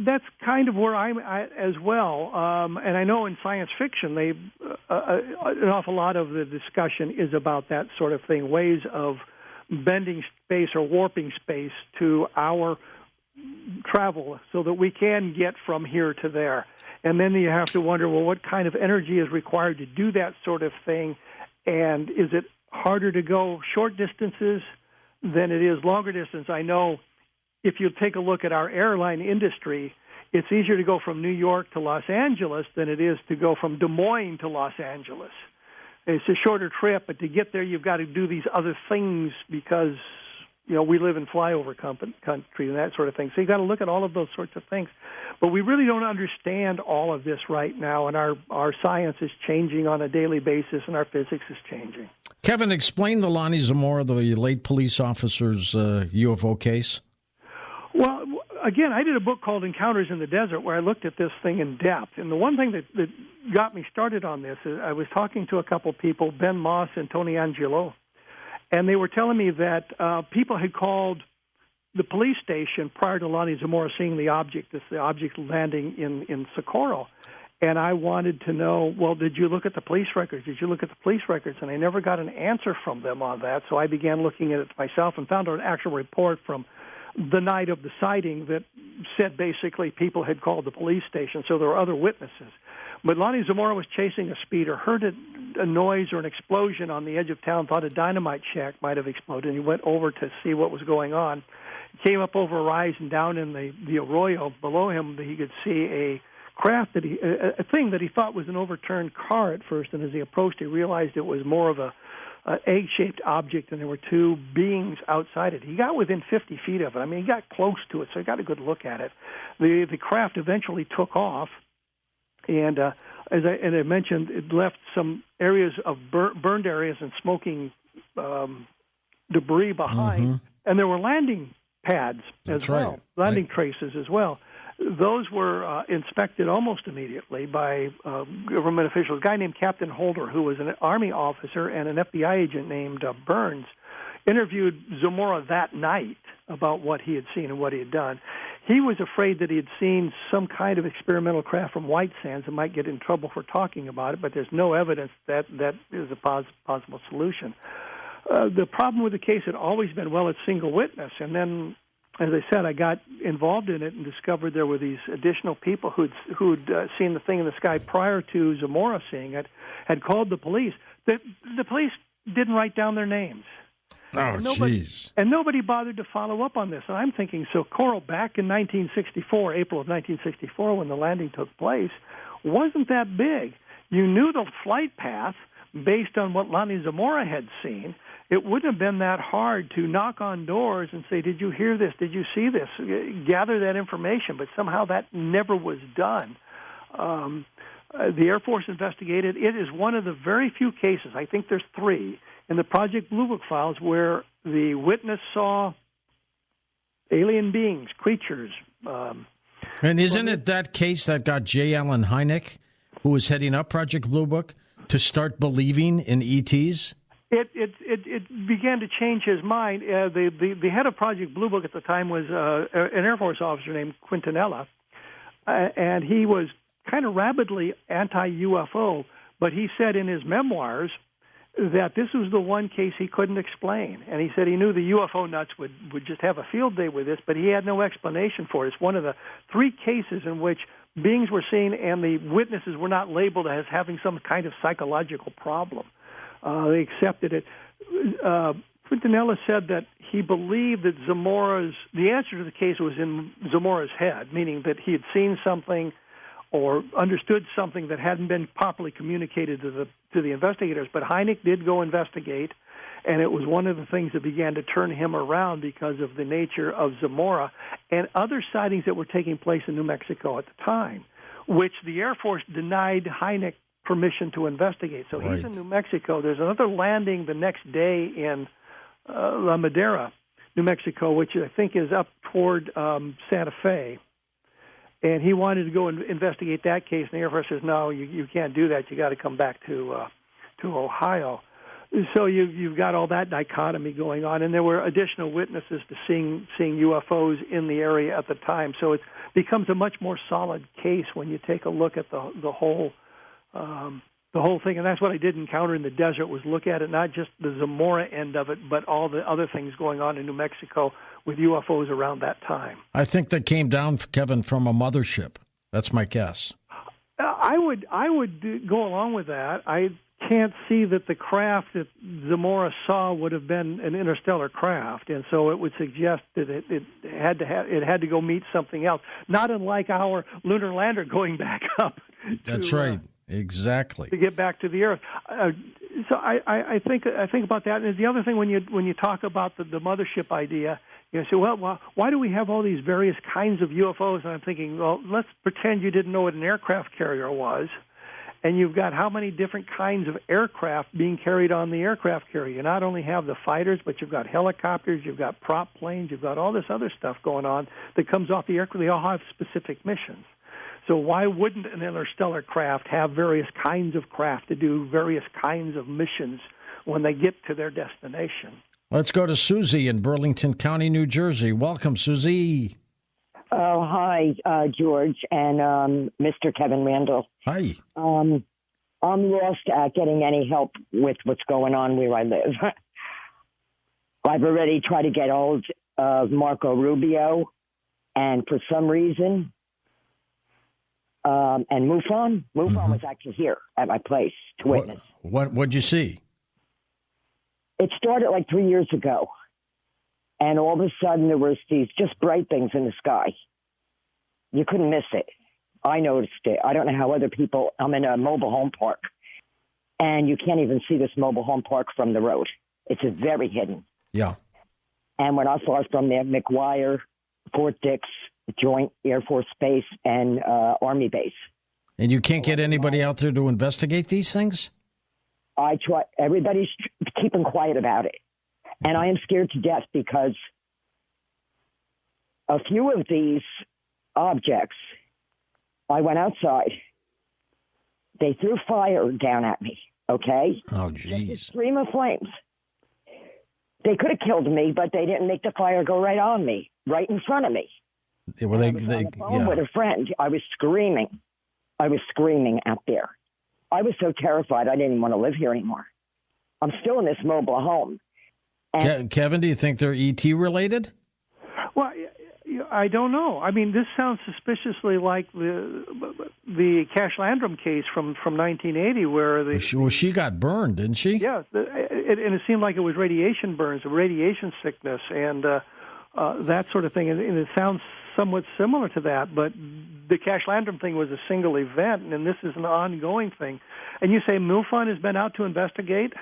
that's kind of where I'm at as well. And I know in science fiction, an awful lot of the discussion is about that sort of thing, ways of bending space or warping space to our travel so that we can get from here to there. And then you have to wonder, well, what kind of energy is required to do that sort of thing? And is it harder to go short distances than it is longer distance? I know if you take a look at our airline industry, it's easier to go from New York to Los Angeles than it is to go from Des Moines to Los Angeles. It's a shorter trip, but to get there, you've got to do these other things because, we live in flyover country and that sort of thing. So you've got to look at all of those sorts of things. But we really don't understand all of this right now, and our science is changing on a daily basis, and our physics is changing. Kevin, explain the Lonnie Zamora, the late police officer's UFO case. Well, again, I did a book called Encounters in the Desert where I looked at this thing in depth. And the one thing that got me started on this is I was talking to a couple people, Ben Moss and Tony Angelo, and they were telling me that people had called the police station prior to Lonnie Zamora seeing the object, the object landing in Socorro. And I wanted to know, well, did you look at the police records? Did you look at the police records? And I never got an answer from them on that. So I began looking at it myself and found an actual report from the night of the sighting that said basically people had called the police station, so there were other witnesses. But Lonnie Zamora was chasing a speeder, heard a noise or an explosion on the edge of town, thought a dynamite shack might have exploded, and he went over to see what was going on. He came up over a rise, and down in the arroyo below him, he could see a craft a thing that he thought was an overturned car at first, and as he approached, he realized it was more of an egg-shaped object, and there were two beings outside it. He got within 50 feet of it. I mean, he got close to it, so he got a good look at it. The craft eventually took off, and as I mentioned, it left some areas of burned areas and smoking debris behind, and there were landing pads as well, landing traces as well. Those were inspected almost immediately by government officials. A guy named Captain Holder, who was an Army officer, and an FBI agent named Burns, interviewed Zamora that night about what he had seen and what he had done. He was afraid that he had seen some kind of experimental craft from White Sands and might get in trouble for talking about it, but there's no evidence that is a possible solution. The problem with the case had always been, well, it's single witness, and then, as I said, I got involved in it and discovered there were these additional people who'd seen the thing in the sky prior to Zamora seeing it, had called the police. The police didn't write down their names. Oh, jeez. And nobody bothered to follow up on this. And I'm thinking, so Coral, back in 1964, April of 1964, when the landing took place, wasn't that big. You knew the flight path, based on what Lonnie Zamora had seen, it wouldn't have been that hard to knock on doors and say, did you hear this? Did you see this? Gather that information. But somehow that never was done. The Air Force investigated. It is one of the very few cases, I think there's 3, in the Project Blue Book files where the witness saw alien beings, creatures. And isn't it that case that got J. Allen Hynek, who was heading up Project Blue Book, to start believing in ETs? It began to change his mind. The head of Project Blue Book at the time was an Air Force officer named Quintanilla, and he was kind of rabidly anti-UFO, but he said in his memoirs that this was the one case he couldn't explain. And he said he knew the UFO nuts would just have a field day with this, but he had no explanation for it. It's one of the 3 cases in which beings were seen and the witnesses were not labeled as having some kind of psychological problem. They accepted it. Quintanilla said that he believed that the answer to the case was in Zamora's head, meaning that he had seen something or understood something that hadn't been properly communicated to the investigators. But Hynek did go investigate, and it was one of the things that began to turn him around because of the nature of Zamora and other sightings that were taking place in New Mexico at the time, which the Air Force denied Hynek permission to investigate. So he's in New Mexico. There's another landing the next day in La Madera, New Mexico, which I think is up toward Santa Fe. And he wanted to go and investigate that case, and the Air Force says, no, you can't do that. You got to come back to Ohio. So you've got all that dichotomy going on, and there were additional witnesses to seeing UFOs in the area at the time. So it becomes a much more solid case when you take a look at the whole thing. And that's what I did encounter in the desert, was look at it, not just the Zamora end of it, but all the other things going on in New Mexico with UFOs around that time. I think that came down, Kevin, from a mothership. That's my guess. I would go along with that. I can't see that the craft that Zamora saw would have been an interstellar craft, and so it would suggest that it had to go meet something else. Not unlike our lunar lander going back up. That's right. Exactly. To get back to the Earth. So I think about that. And the other thing, when you talk about the mothership idea, you say, well, why do we have all these various kinds of UFOs? And I'm thinking, well, let's pretend you didn't know what an aircraft carrier was, and you've got how many different kinds of aircraft being carried on the aircraft carrier. You not only have the fighters, but you've got helicopters, you've got prop planes, you've got all this other stuff going on that comes off the aircraft. They all have specific missions. So why wouldn't an interstellar craft have various kinds of craft to do various kinds of missions when they get to their destination? Let's go to Susie in Burlington County, New Jersey. Welcome, Susie. Oh, hi, George and Mr. Kevin Randall. Hi. I'm lost at getting any help with what's going on where I live. I've already tried to get hold of Marco Rubio, and for some reason, and MUFON was actually here at my place to witness. What'd you see? It started like 3 years ago, and all of a sudden there was these just bright things in the sky. You couldn't miss it. I noticed it. I don't know how other people. I'm in a mobile home park, and you can't even see this mobile home park from the road. It's very hidden. Yeah. And we're not far from there, McGuire, Fort Dix, Joint Air Force Base, and Army Base. And you can't get anybody out there to investigate these things? I try. Everybody's keeping quiet about it. And I am scared to death because a few of these objects, I went outside. They threw fire down at me, okay? Oh, geez. A stream of flames. They could have killed me, but they didn't make the fire go right on me, right in front of me. Well, I was on the phone with a friend. I was screaming. Out there. I was so terrified I didn't even want to live here anymore. I'm still in this mobile home. Kevin, do you think they're ET related? Well, I don't know. I mean, this sounds suspiciously like the Cash Landrum case from 1980, where she got burned, didn't she? Yeah, and it seemed like it was radiation burns, radiation sickness, and that sort of thing. And it sounds somewhat similar to that, but the Cash Lantern thing was a single event, and this is an ongoing thing. And you say MUFON has been out to investigate?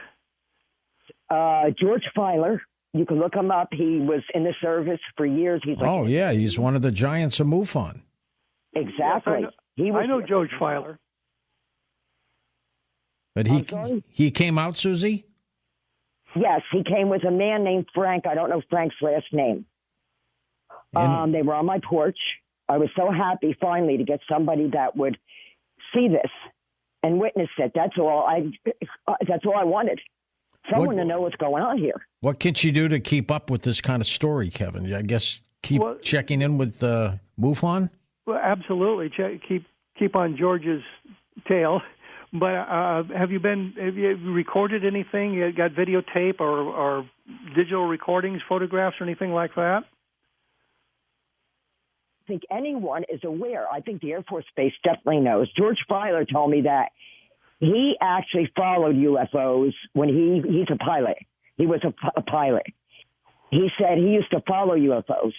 George Filer, you can look him up. He was in the service for years. He's he's one of the giants of MUFON. Exactly. Yes, I know George Filer. But he came out, Susie? Yes, he came with a man named Frank. I don't know Frank's last name. They were on my porch. I was so happy finally to get somebody that would see this and witness it. That's all I wanted. Someone to know what's going on here. What can you do to keep up with this kind of story, Kevin? I guess keep checking in with MUFON? Well, absolutely. Keep on George's tail. But have you recorded anything? You got videotape or digital recordings, photographs, or anything like that? I think anyone is aware. I think the Air Force Base definitely knows. George Filer told me that he actually followed UFOs when he's a pilot. He was a pilot. He said he used to follow UFOs.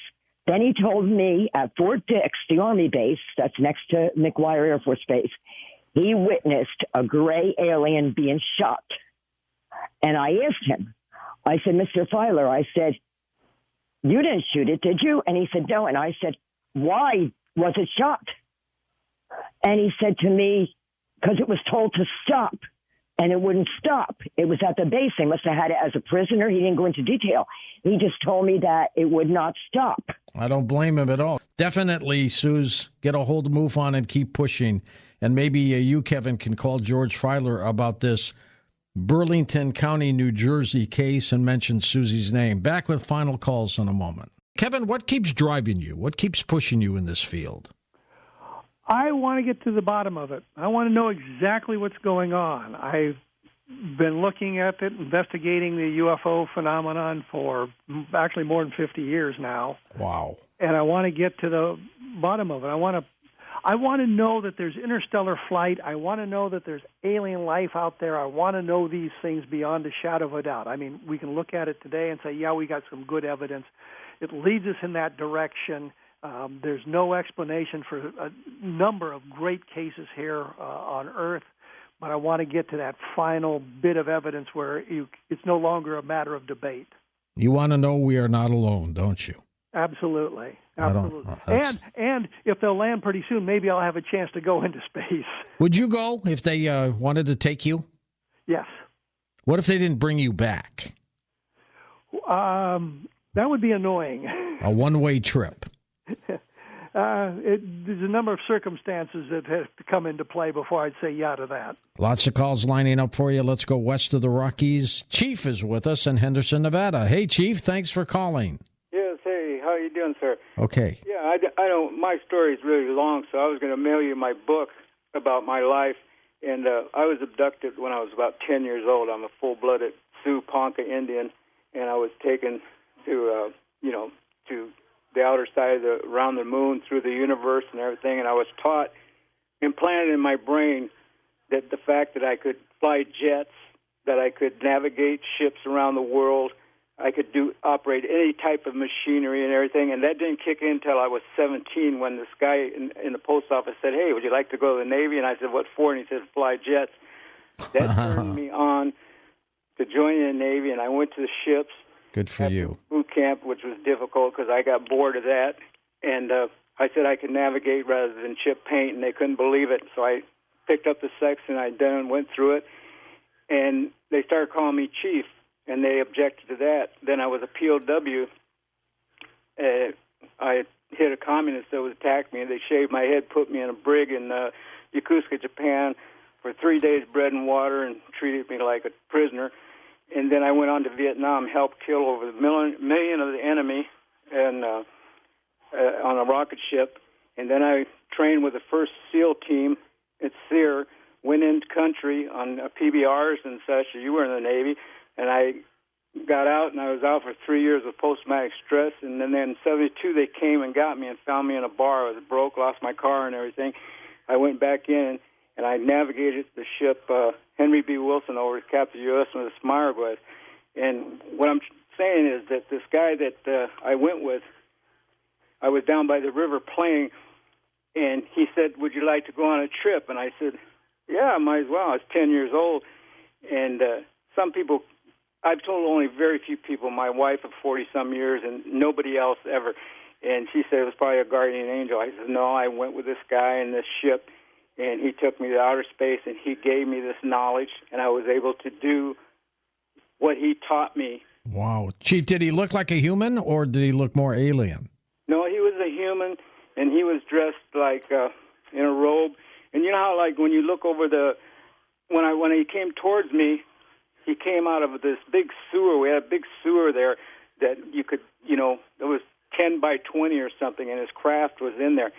Then he told me at Fort Dix, the Army base, that's next to McGuire Air Force Base, he witnessed a gray alien being shot. And I asked him, I said, Mr. Filer, I said, you didn't shoot it, did you? And he said, no. And I said, why was it shot? And he said to me, because it was told to stop, and it wouldn't stop. It was at the base. They must have had it as a prisoner. He didn't go into detail. He just told me that it would not stop. I don't blame him at all. Definitely, Suze, get a hold of MUFON and keep pushing. And maybe you, Kevin, can call George Filer about this Burlington County, New Jersey case and mention Susie's name. Back with final calls in a moment. Kevin, what keeps driving you? What keeps pushing you in this field? I want to get to the bottom of it. I want to know exactly what's going on. I've been looking at it, investigating the UFO phenomenon for actually more than 50 years now. Wow. And I want to get to the bottom of it. I want to know that there's interstellar flight. I want to know that there's alien life out there. I want to know these things beyond a shadow of a doubt. I mean, we can look at it today and say, yeah, we got some good evidence. It leads us in that direction. There's no explanation for a number of great cases here on Earth, but I want to get to that final bit of evidence where it's no longer a matter of debate. You want to know we are not alone, don't you? Absolutely. And if they'll land pretty soon, maybe I'll have a chance to go into space. Would you go if they wanted to take you? Yes. What if they didn't bring you back? That would be annoying. A one-way trip. There's a number of circumstances that have to come into play before I'd say yeah to that. Lots of calls lining up for you. Let's go west of the Rockies. Chief is with us in Henderson, Nevada. Hey, Chief, thanks for calling. Yes, hey, how you doing, sir? Okay. Yeah, I don't. My story is really long, so I was going to mail you my book about my life. And I was abducted when I was about 10 years old. I'm a full-blooded Sioux Ponca Indian, and I was taken to, to the outer side of around the moon, through the universe and everything, and I was taught, implanted in my brain, that the fact that I could fly jets, that I could navigate ships around the world, I could operate any type of machinery and everything, and that didn't kick in until I was 17 when this guy in the post office said, hey, would you like to go to the Navy? And I said, what for? And he said, fly jets. That turned me on to join the Navy, and I went to the ships. Good for you. Boot camp, which was difficult because I got bored of that. And I said I could navigate rather than chip paint, and they couldn't believe it. So I picked up the section, I done went through it, and they started calling me Chief, and they objected to that. Then I was a POW. I hit a communist that was attacked me, and they shaved my head, put me in a brig in Yokosuka, Japan, for 3 days, bread and water, and treated me like a prisoner. And then I went on to Vietnam, helped kill over a million of the enemy, and on a rocket ship. And then I trained with the first SEAL team at SEER, went into country on PBRs and such. You were in the Navy, and I got out, and I was out for 3 years with post-traumatic stress. And then in 1972, they came and got me and found me in a bar. I was broke, lost my car and everything. I went back in, and I navigated the ship Henry B. Wilson over to Captain U.S. with a Smiragwith. And what I'm saying is that this guy that I went with, I was down by the river playing, And he said, would you like to go on a trip? And I said, yeah, I might as well. I was 10 years old. And some people, I've told only very few people, my wife of 40-some years, and nobody else ever. And she said it was probably a guardian angel. I said, no, I went with this guy in this ship, and he took me to outer space, and he gave me this knowledge, and I was able to do what he taught me. Wow. Chief, did he look like a human, or did he look more alien? No, he was a human, and he was dressed like in a robe. And you know how, like, when you look over when he came towards me, he came out of this big sewer. We had a big sewer there that you could, it was 10 by 20 or something, and his craft was in there.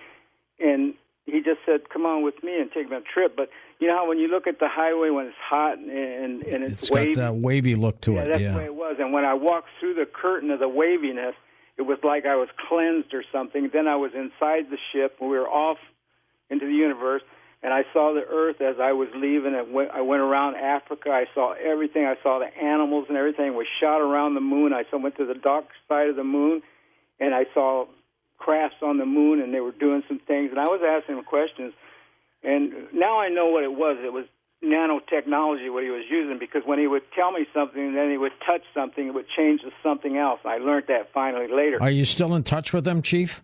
And he just said, come on with me and take me on a trip. But you know how when you look at the highway when it's hot and it's wavy? It's got that wavy look to it, That's the way it was. And when I walked through the curtain of the waviness, it was like I was cleansed or something. Then I was inside the ship, and we were off into the universe, and I saw the Earth as I was leaving. I went around Africa. I saw everything. I saw the animals and everything. We shot around the moon. I went to the dark side of the moon, and I saw crafts on the moon, and they were doing some things. And I was asking them questions, and now I know what it was. It was nanotechnology, what he was using, because when he would tell me something, and then he would touch something, it would change to something else. I learned that finally later. Are you still in touch with them, Chief?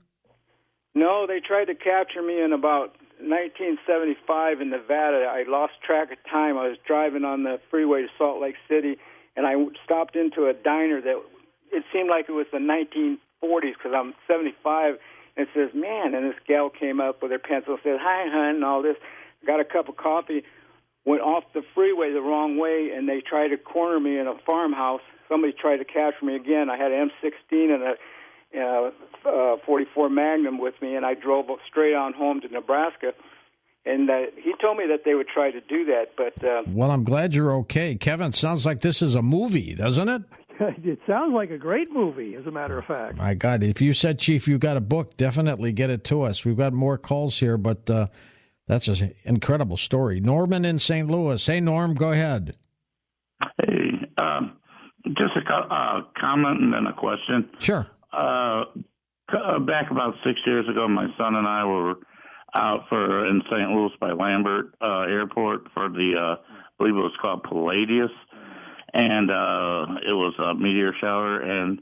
No, they tried to capture me in about 1975 in Nevada. I lost track of time. I was driving on the freeway to Salt Lake City, and I stopped into a diner that it seemed like it was the 1940s because I'm 75, and it says, man, and this gal came up with her pencil and said, hi, hon, and all this. Got a cup of coffee, went off the freeway the wrong way, and they tried to corner me in a farmhouse. Somebody tried to capture me again. I had an M16 and a 44 Magnum with me, and I drove straight on home to Nebraska. And he told me that they would try to do that, but... well, I'm glad you're okay. Kevin, sounds like this is a movie, doesn't it? It sounds like a great movie, as a matter of fact. My God, if you said, Chief, you've got a book, definitely get it to us. We've got more calls here, but that's an incredible story. Norman in St. Louis. Hey, Norm, go ahead. Hey, just a comment and then a question. Sure. Back about 6 years ago, my son and I were out in St. Louis by Lambert Airport for the, I believe it was called Palladius, and it was a meteor shower, and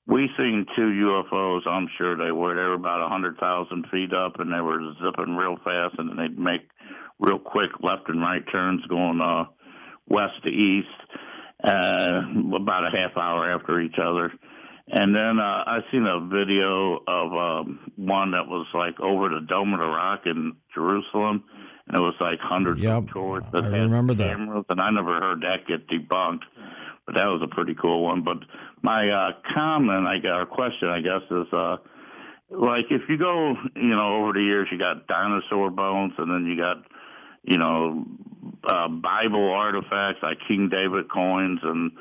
we seen two UFOs. I'm sure they were. They were about 100,000 feet up, and they were zipping real fast, and they'd make real quick left and right turns going west to east, about a half hour after each other. And then I seen a video of one that was like over the Dome of the Rock in Jerusalem, and it was like hundreds of tours that I had remember cameras, and I never heard that get debunked, but that was a pretty cool one. But my comment, or question, I guess, is like if you go, over the years, you got dinosaur bones, and then you got, Bible artifacts like King David coins and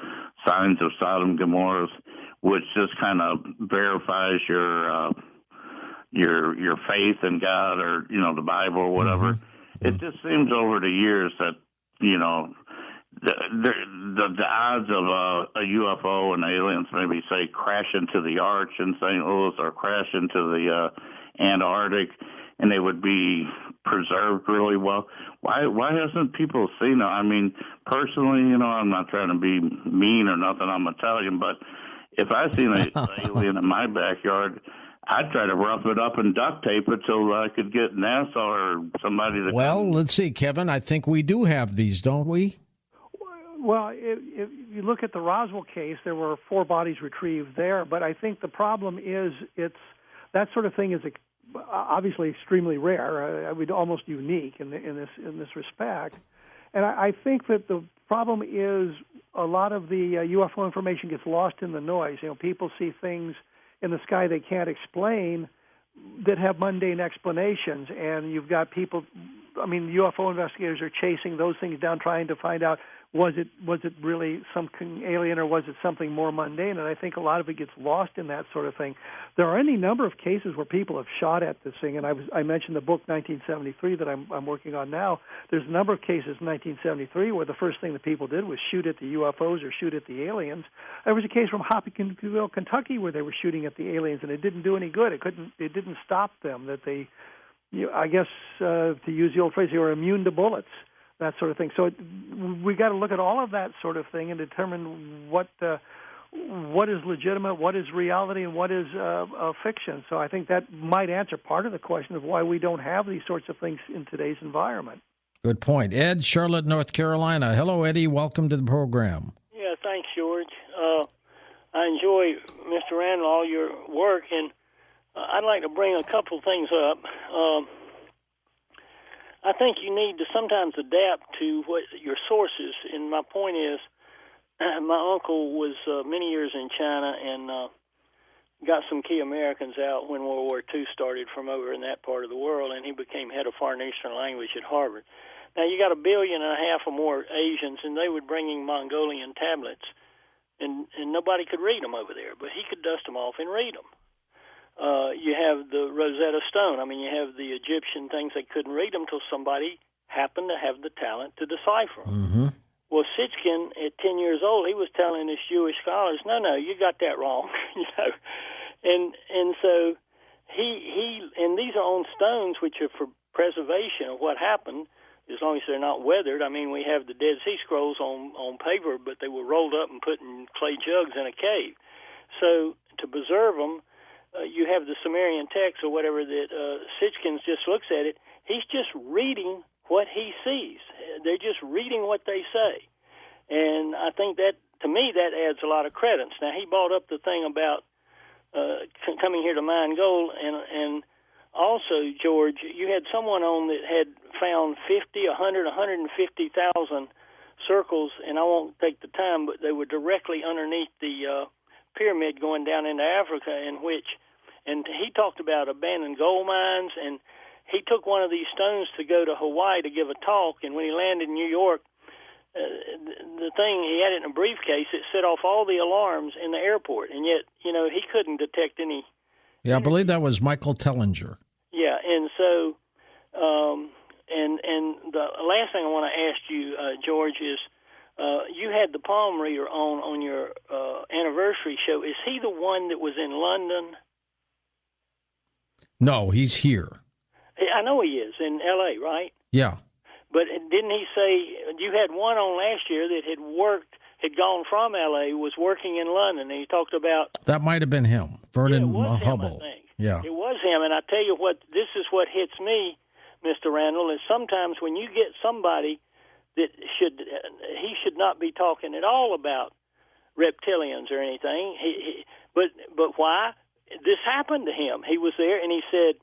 signs of Sodom and Gomorrah, which just kind of verifies your faith in God or the Bible or whatever. Mm-hmm. It just seems over the years that the odds of a UFO and aliens maybe say crash into the Arch in St. Louis or crash into the Antarctic, and they would be preserved really well. Why hasn't people seen it? I mean, personally, I'm not trying to be mean or nothing. I'm Italian, but if I seen an alien in my backyard, I'd try to rough it up and duct tape it till I could get NASA or somebody to come. Let's see, Kevin. I think we do have these, don't we? Well, if you look at the Roswell case, there were 4 bodies retrieved there, but I think the problem is that sort of thing is obviously extremely rare, almost unique in this respect. And I think that the problem is a lot of the UFO information gets lost in the noise. People see things in the sky they can't explain that have mundane explanations, and you've got people. UFO investigators are chasing those things down, trying to find out was it really something alien or was it something more mundane? And I think a lot of it gets lost in that sort of thing. There are any number of cases where people have shot at this thing, and I mentioned the book 1973 that I'm working on now. There's a number of cases in 1973 where the first thing that people did was shoot at the UFOs or shoot at the aliens. There was a case from Hopkinsville, Kentucky, where they were shooting at the aliens, and it didn't do any good. It didn't stop them. That they I guess to use the old phrase, they were immune to bullets, that sort of thing. So we got to look at all of that sort of thing and determine what is legitimate, what is reality, and what is fiction. So I think that might answer part of the question of why we don't have these sorts of things in today's environment. Good point. Ed, Charlotte, North Carolina. Hello, Eddie. Welcome to the program. Yeah, thanks, George. I enjoy, Mr. Randall, all your work, and I'd like to bring a couple things up. I think you need to sometimes adapt to what your sources, and my point is, my uncle was many years in China and got some key Americans out when World War II started from over in that part of the world, and he became head of Foreign and Eastern Language at Harvard. Now, you got 1.5 billion or more Asians, and they would bring in Mongolian tablets, and nobody could read them over there, but he could dust them off and read them. You have the Rosetta Stone. I mean, you have the Egyptian things. They couldn't read them until somebody happened to have the talent to decipher them. Mm-hmm. Well, Sitchin, at 10 years old, he was telling his Jewish scholars, no, you got that wrong, And so he and these are on stones, which are for preservation of what happened, as long as they're not weathered. I mean, we have the Dead Sea Scrolls on paper, but they were rolled up and put in clay jugs in a cave. So to preserve them, you have the Sumerian text or whatever that Sitchin just looks at it. He's just reading what he sees. They're just reading what they say. And I think that, to me, that adds a lot of credence. Now, he brought up the thing about coming here to mine gold, and also, George, you had someone on that had found 50, 100, 150,000 circles, and I won't take the time, but they were directly underneath the pyramid going down into Africa, and he talked about abandoned gold mines, and he took one of these stones to go to Hawaii to give a talk, and when he landed in New York, the thing, he had it in a briefcase, it set off all the alarms in the airport, and yet, he couldn't detect any. Yeah, I believe that was Michael Tellinger. Yeah, and so, and the last thing I want to ask you, George, is you had the palm reader on your anniversary show. Is he the one that was in London? No, he's here. I know he is, in L.A., right? Yeah. But didn't he say, you had one on last year that had gone from L.A., was working in London, and he talked about... That might have been him, Vernon Hubble. Him, I think. Yeah. It was him, and I tell you what, this is what hits me, Mr. Randall, is sometimes when you get somebody that he should not be talking at all about reptilians or anything, but why? This happened to him. He was there, and he said,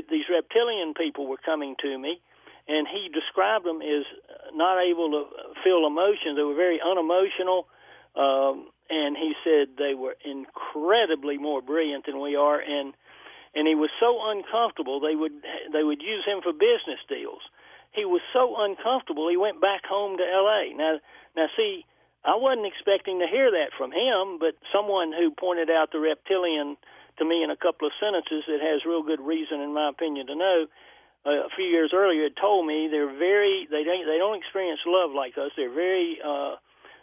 these reptilian people were coming to me, and he described them as not able to feel emotions. They were very unemotional, and he said they were incredibly more brilliant than we are, and he was so uncomfortable they would use him for business deals. He was so uncomfortable he went back home to L.A. Now see, I wasn't expecting to hear that from him, but someone who pointed out the reptilian to me in a couple of sentences that has real good reason, in my opinion, to know. A few years earlier, had told me they don't experience love like us. They're very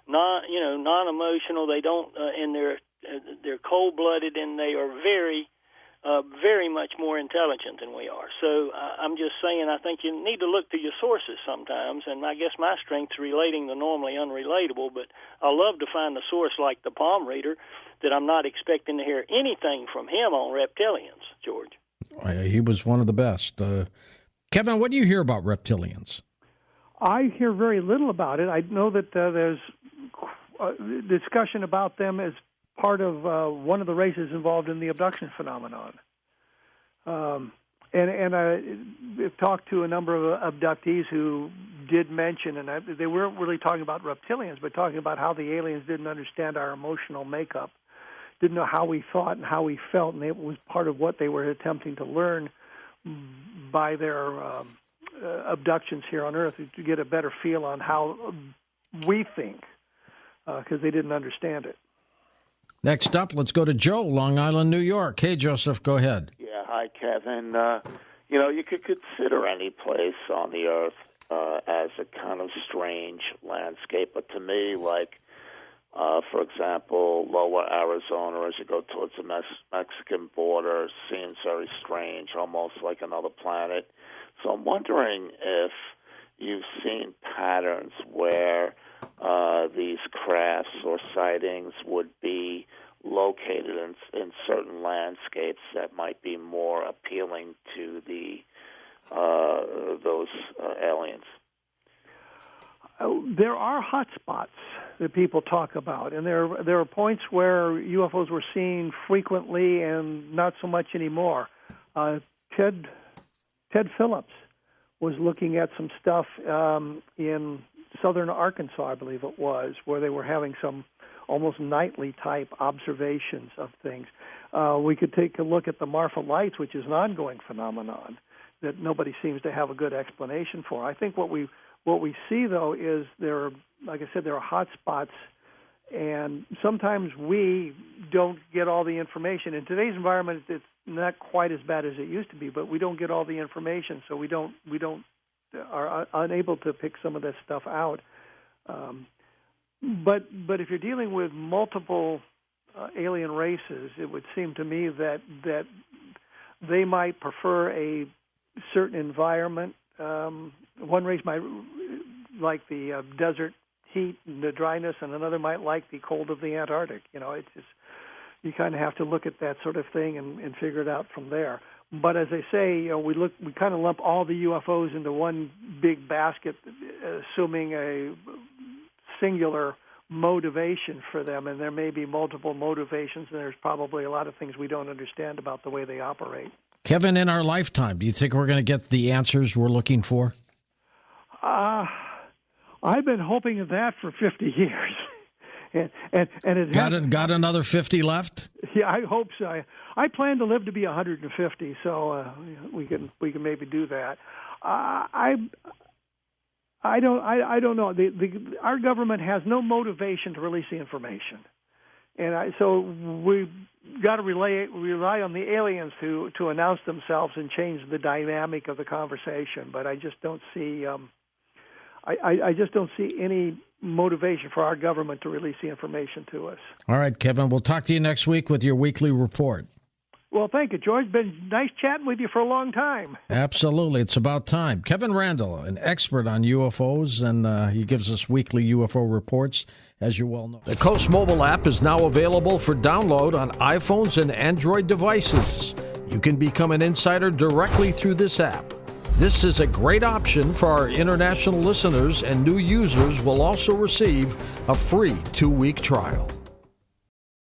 non-emotional. They don't, and they're cold-blooded, and they are very much more intelligent than we are. So I'm just saying, I think you need to look to your sources sometimes, and I guess my strength is relating the normally unrelatable, but I love to find a source like the palm reader that I'm not expecting to hear anything from him on reptilians, George. He was one of the best. Kevin, what do you hear about reptilians? I hear very little about it. I know that there's discussion about them as part of one of the races involved in the abduction phenomenon. And I've talked to a number of abductees who did mention, and they weren't really talking about reptilians, but talking about how the aliens didn't understand our emotional makeup, didn't know how we thought and how we felt, and it was part of what they were attempting to learn by their abductions here on Earth, to get a better feel on how we think, because they didn't understand it. Next up, let's go to Joe, Long Island, New York. Hey, Joseph, go ahead. Yeah, hi, Kevin. You could consider any place on the Earth as a kind of strange landscape, but to me, like For example, lower Arizona, as you go towards the Mexican border, seems very strange, almost like another planet. So I'm wondering if you've seen patterns where these crafts or sightings would be located in certain landscapes that might be more appealing to those aliens. There are hot spots that people talk about, and there are points where UFOs were seen frequently and not so much anymore. Ted Phillips was looking at some stuff in southern Arkansas, I believe it was, where they were having some almost nightly type observations of things. We could take a look at the Marfa Lights, which is an ongoing phenomenon that nobody seems to have a good explanation for. I think what we see, though, is like I said, there are hot spots, and sometimes we don't get all the information. In today's environment, it's not quite as bad as it used to be, but we don't get all the information, so we are unable to pick some of this stuff out. But if you're dealing with multiple alien races, it would seem to me that they might prefer a certain environment. One race might like the desert heat and the dryness, and another might like the cold of the Antarctic. It's just, you kind of have to look at that sort of thing and figure it out from there. But as I say, we kind of lump all the UFOs into one big basket, assuming a singular motivation for them, and there may be multiple motivations, and there's probably a lot of things we don't understand about the way they operate. Kevin, in our lifetime, do you think we're going to get the answers we're looking for? I've been hoping of that for 50 years. and it got another 50 left? Yeah, I hope so. I plan to live to be 150, so we can maybe do that. I don't know. Our government has no motivation to release the information, and so we got to rely on the aliens to announce themselves and change the dynamic of the conversation. But I just don't see I just don't see any motivation for our government to release the information to us. All right, Kevin, we'll talk to you next week with your weekly report. Well, thank you, George. Been nice chatting with you for a long time. Absolutely. It's about time. Kevin Randall, an expert on UFOs, and he gives us weekly UFO reports, as you well know. The Coast mobile app is now available for download on iPhones and Android devices. You can become an insider directly through this app. This is a great option for our international listeners, and new users will also receive a free 2-week trial.